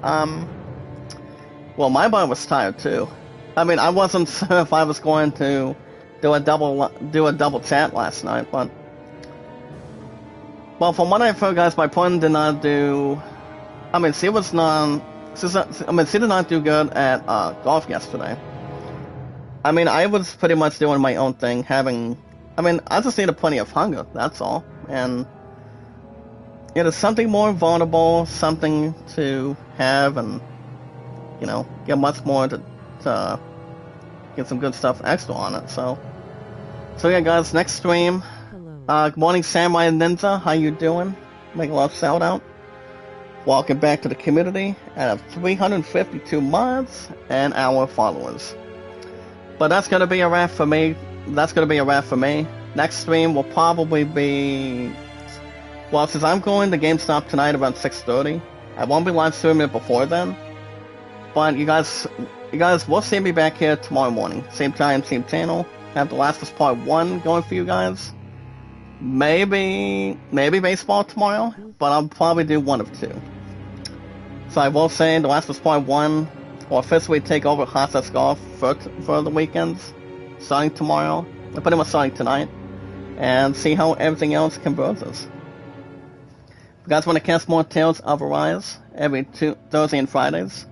Well, my body was tired too. I mean, I wasn't sure if I was going to do a double chat last night, but well, from what I've heard, guys, my friend did not do. I mean, she did not do good at golf yesterday. I mean, I was pretty much doing my own thing, I just needed plenty of hunger, that's all. And it is something more vulnerable, something to have, and, you know, get much more to get some good stuff extra on it, so yeah, guys, next stream. Good morning, Samurai Ninja, how you doing? Make a love shout out. Welcome back to the community. I have 352 mods and our followers. But that's gonna be a wrap for me. Next stream will probably be... Well, since I'm going to GameStop tonight around 6:30, I won't be live streaming it before then. But you guys will see me back here tomorrow morning. Same time, same channel. Have The Last of Us Part 1 going for you guys. Maybe baseball tomorrow, but I'll probably do one of two. So I will say The Last of Us Part 1 will officially take over Hot Shots Golf for the weekends, starting tomorrow, pretty much starting tonight, and see how everything else converges. If you guys want to catch more Tales of Arise every Thursday and Fridays,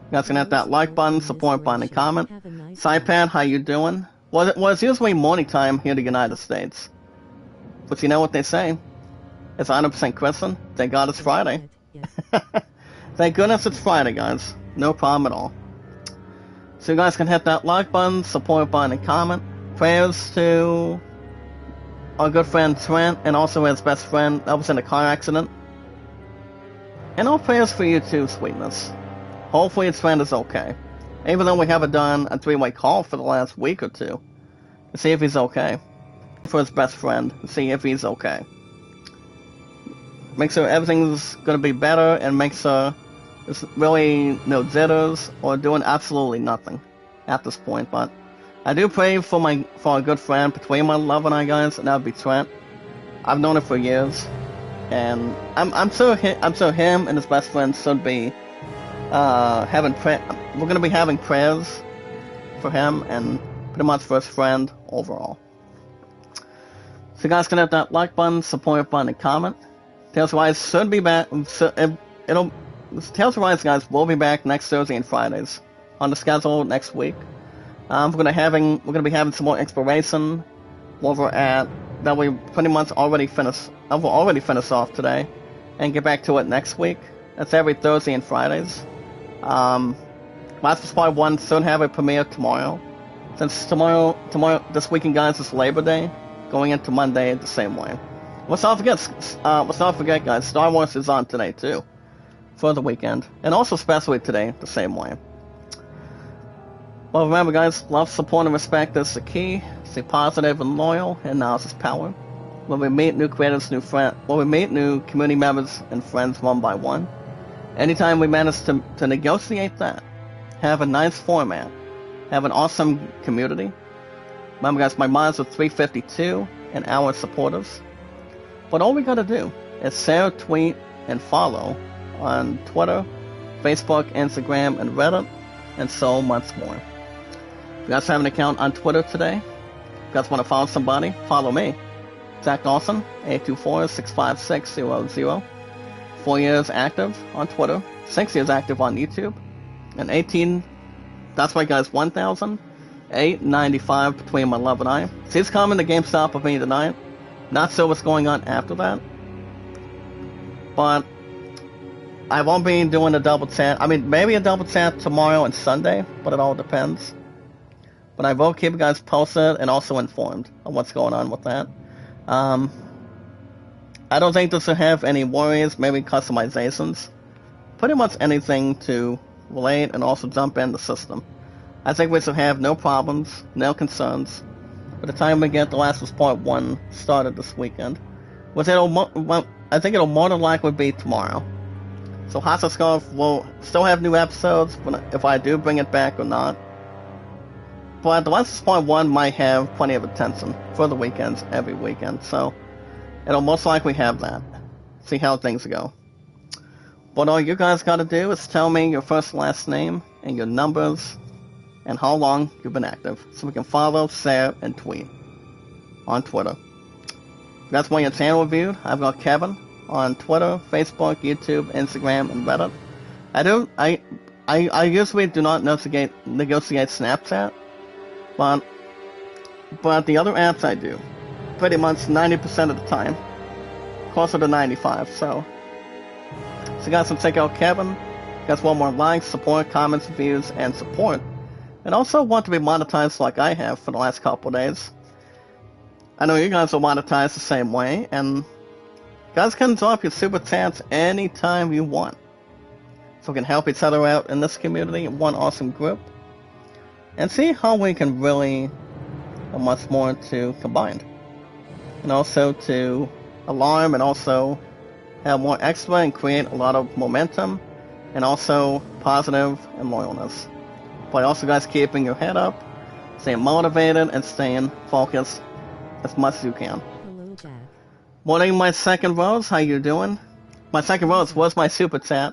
you guys can hit that like button, support button, and comment. Sidepad, how you doing? Well, it's usually morning time here in the United States. But you know what they say? It's 100% Christian. Thank God it's Friday. Thank goodness it's Friday, guys. No problem at all. So you guys can hit that like button, support button, and comment. Prayers to our good friend Trent, and also his best friend that was in a car accident. And all prayers for you too, sweetness. Hopefully his friend is okay. Even though we haven't done a three-way call for the last week or two. To see if he's okay. For his best friend. To see if he's okay. Make sure everything's gonna be better, and make sure there's really no jitters or doing absolutely nothing at this point. But I do pray for a good friend between my love and I, guys, and that would be Trent. I've known him for years, and I'm sure him and his best friend should be we're gonna be having prayers for him and pretty much for his friend overall. So you guys can hit that like button, support button, and comment. Tales of Rise should be back. Tales of Rise, guys, will be back next Thursday and Fridays on the schedule next week. We're gonna be having some more exploration over at that we pretty much already finished. We'll already finish off today, and get back to it next week. That's every Thursday and Fridays. Last of Us Part 1 should have a premiere tomorrow. Since tomorrow, this weekend, guys, is Labor Day, going into Monday the same way. Let's not forget, guys, Star Wars is on today, too. For the weekend. And also especially today, the same way. Well, remember, guys, love, support, and respect is the key. Stay positive and loyal, and knowledge is power. When we meet new creators, when we meet new community members and friends one by one, anytime we manage to negotiate that, have a nice format, have an awesome community. Remember, guys, my mods are 352 and our supporters. But all we gotta do is share, tweet, and follow on Twitter, Facebook, Instagram, and Reddit, and so much more. If you guys have an account on Twitter today, if you guys want to follow somebody, follow me. Zach Dawson, 824-65600. 4 years active on Twitter, 6 years active on YouTube, and 18, that's right guys, 1,895 between my love and I. So he's coming to GameStop with me tonight. Not sure what's going on after that, but I won't be doing a double chat. I mean, maybe a double chat tomorrow and Sunday, but it all depends. But I will keep you guys posted and also informed on what's going on with that. I don't think this will have any worries, maybe customizations. Pretty much anything to relate and also jump in the system. I think we should have no problems, no concerns by the time we get The Last of Us Part 1 started this weekend. Which I think it'll more than likely be tomorrow. So House of Scarf will still have new episodes if I do bring it back or not. But The Last of Us Part 1 might have plenty of attention for the weekends every weekend, so it'll most likely have that. See how things go. But all you guys gotta do is tell me your first and last name and your numbers and how long you've been active, so we can follow, share, and tweet on Twitter. If that's why your channel reviewed, I've got Kevin on Twitter, Facebook, YouTube, Instagram, and Reddit. I usually do not negotiate Snapchat, but the other apps I do, pretty much 90% of the time, closer to 95. So guys, so check out Kevin. Guys want more likes, support, comments, reviews, and support, and also want to be monetized like I have for the last couple of days. I know you guys are monetized the same way, and guys can drop your super chats anytime you want. So we can help each other out in this community, one awesome group, and see how we can really have much more to combine. And also to alarm and also have more extra and create a lot of momentum and also positive and loyalness. But also guys keeping your head up, staying motivated and staying focused as much as you can. Hello, Jack. Morning, my second Rose, how you doing? My second Rose was my super chat.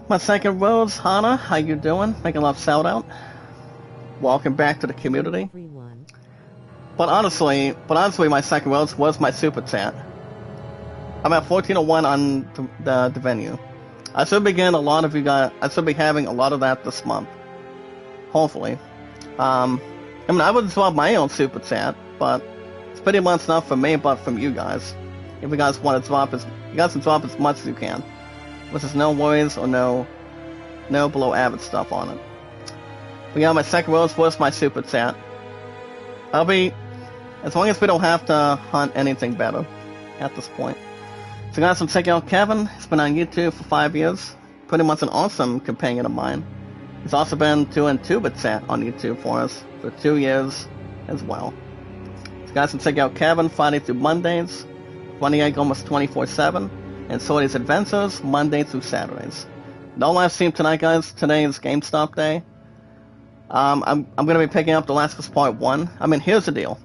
My second Rose, Hana, how you doing? Making a love shout out. Welcome back to the community. Everyone. But honestly, my second Rose was my super chat. I'm at 1401 on the venue. I should be getting a lot of you guys. I should be having a lot of that this month. Hopefully. I mean, I would swap my own super chat, but it's pretty much not from me, but from you guys. If you guys want to drop you guys can drop as much as you can. Which is no worries or no below average stuff on it. But yeah, my second Rose was my super chat. I'll be, as long as we don't have to hunt anything better at this point. So guys, I'm checking out Kevin. He's been on YouTube for 5 years. Pretty much an awesome companion of mine. He's also been doing Tubit Chat on YouTube for us for 2 years as well. So guys, I'm checking out Kevin Friday through Mondays, running egg almost 24/7, and Sorty's Adventures Monday through Saturdays. No live stream tonight, guys. Today is GameStop day. I'm gonna be picking up The Last of Us Part 1. I mean, here's the deal.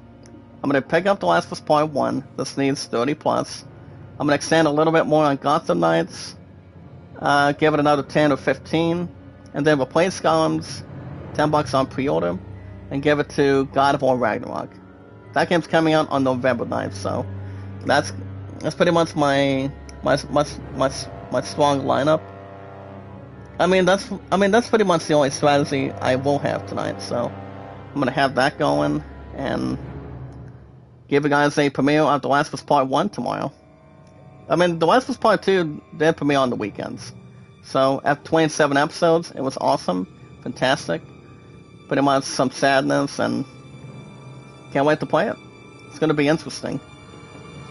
I'm gonna pick up The Last of Us Part 1. This needs 30 plus. I'm gonna extend a little bit more on Gotham Knights. Give it another 10 or 15, and then replace Golems, $10 on pre-order, and give it to God of War Ragnarok. That game's coming out on November 9th, so that's pretty much my strong lineup. I mean that's pretty much the only strategy I will have tonight. So I'm gonna have that going and give you guys a premiere of The Last of Us Part 1 tomorrow. I mean, The Last of Us Part 2 did premiere on the weekends. So after 27 episodes, it was awesome, fantastic. Pretty much some sadness, and can't wait to play it. It's gonna be interesting.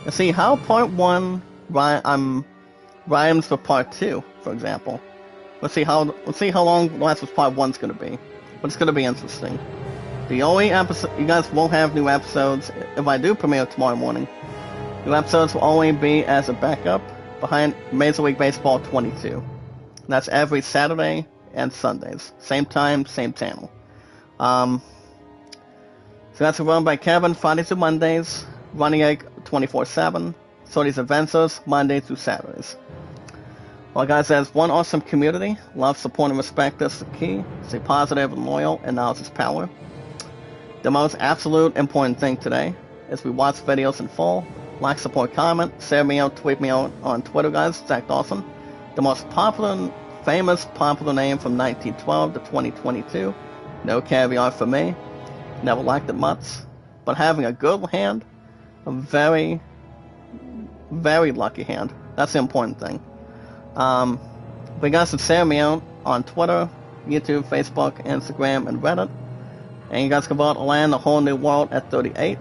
And see how Part 1 rhymes with Part 2, for example. Let's see how long The Last of Us Part 1's gonna be. But it's gonna be interesting. The only episode, you guys won't have new episodes if I do premiere tomorrow morning. New episodes will only be as a backup behind Major League Baseball 22. And that's every Saturday and Sundays. Same time, same channel. So that's run by Kevin Fridays to Mondays, running egg 24/7, Sorty's Adventures Monday through Saturdays. Well guys, as one awesome community, love, support, and respect is the key. Stay positive and loyal, and knowledge is power. The most absolute important thing today is we watch videos in full, like, support, comment, share me out, tweet me out on Twitter, guys. Zach Dawson, the most famous popular name from 1912 to 2022. No caviar for me. Never liked it much, but having a good hand, a very, very lucky hand. That's the important thing. But you guys can share me out on Twitter, YouTube, Facebook, Instagram, and Reddit. And you guys can vote Land a Whole New World at 38,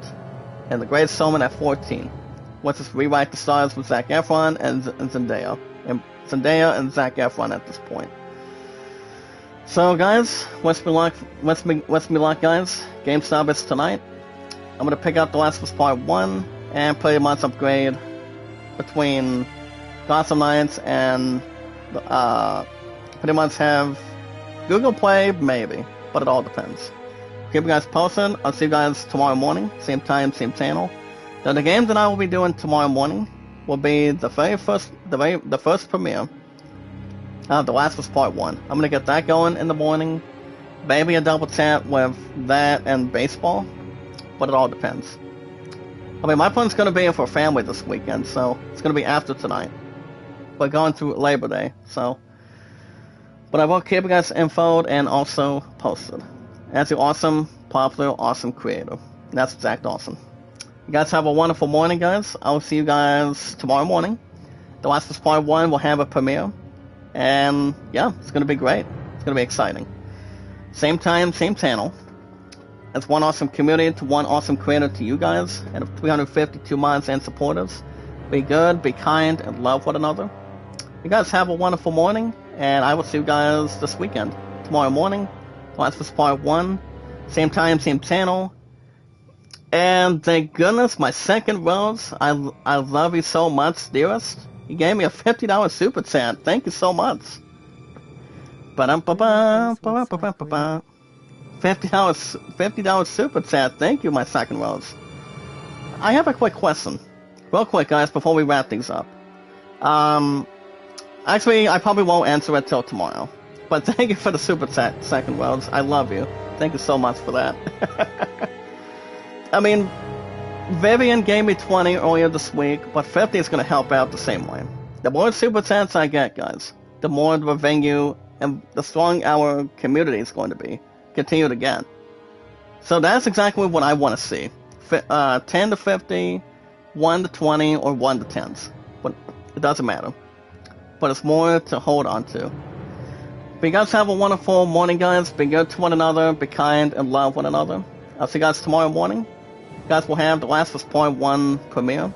and The Greatest Showman at 14. Which is Rewrite the Stars with Zac Efron and Zendaya. And Zendaya and Zac Efron at this point. So guys, wish me luck, guys. GameStop is tonight. I'm gonna pick up The Last of Us Part 1 and pretty much upgrade between Gotham Knights and pretty much have Google Play, maybe, but it all depends. Keep you guys posted. I'll see you guys tomorrow morning, same time, same channel. Now the game that I will be doing tomorrow morning will be the first premiere of The Last of Us Part 1. I'm gonna get that going in the morning. Maybe a double chat with that and baseball, but it all depends. I mean, my plan's gonna be for family this weekend, so it's gonna be after tonight. We're going through Labor Day, so. But I will keep you guys infoed and also posted. As the awesome, popular, awesome creator. And that's Zach Dawson. You guys have a wonderful morning, guys. I'll see you guys tomorrow morning. The Last of Us Part 1 will have a premiere. And yeah, it's gonna be great. It's gonna be exciting. Same time, same channel. It's one awesome community to one awesome creator to you guys. And 352 mods and supporters. Be good, be kind, and love one another. You guys have a wonderful morning. And I will see you guys this weekend. Tomorrow morning. Last of Us Part 1. Same time, same channel. And thank goodness, my second Rose. I love you so much, dearest. You gave me a $50 super chat. Thank you so much. $50 super chat. Thank you, my second Rose. I have a quick question. Real quick, guys, before we wrap things up. Actually, I probably won't answer it till tomorrow. But thank you for the super chat, second Rose. I love you. Thank you so much for that. I mean, Vivian gave me 20 earlier this week, but 50 is going to help out the same way. The more super chats I get, guys, the more the venue and the strong our community is going to be. Continue to get. So that's exactly what I want to see. 10 to 50, 1 to 20, or 1 to 10s. But it doesn't matter. But it's more to hold on to. But you guys have a wonderful morning, guys. Be good to one another, be kind, and love one another. I'll see you guys tomorrow morning. You guys will have The Last of Us Part 1 premiere.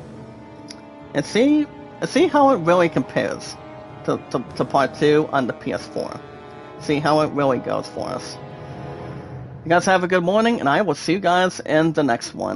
And see how it really compares to Part 2 on the PS4. See how it really goes for us. You guys have a good morning, and I will see you guys in the next one.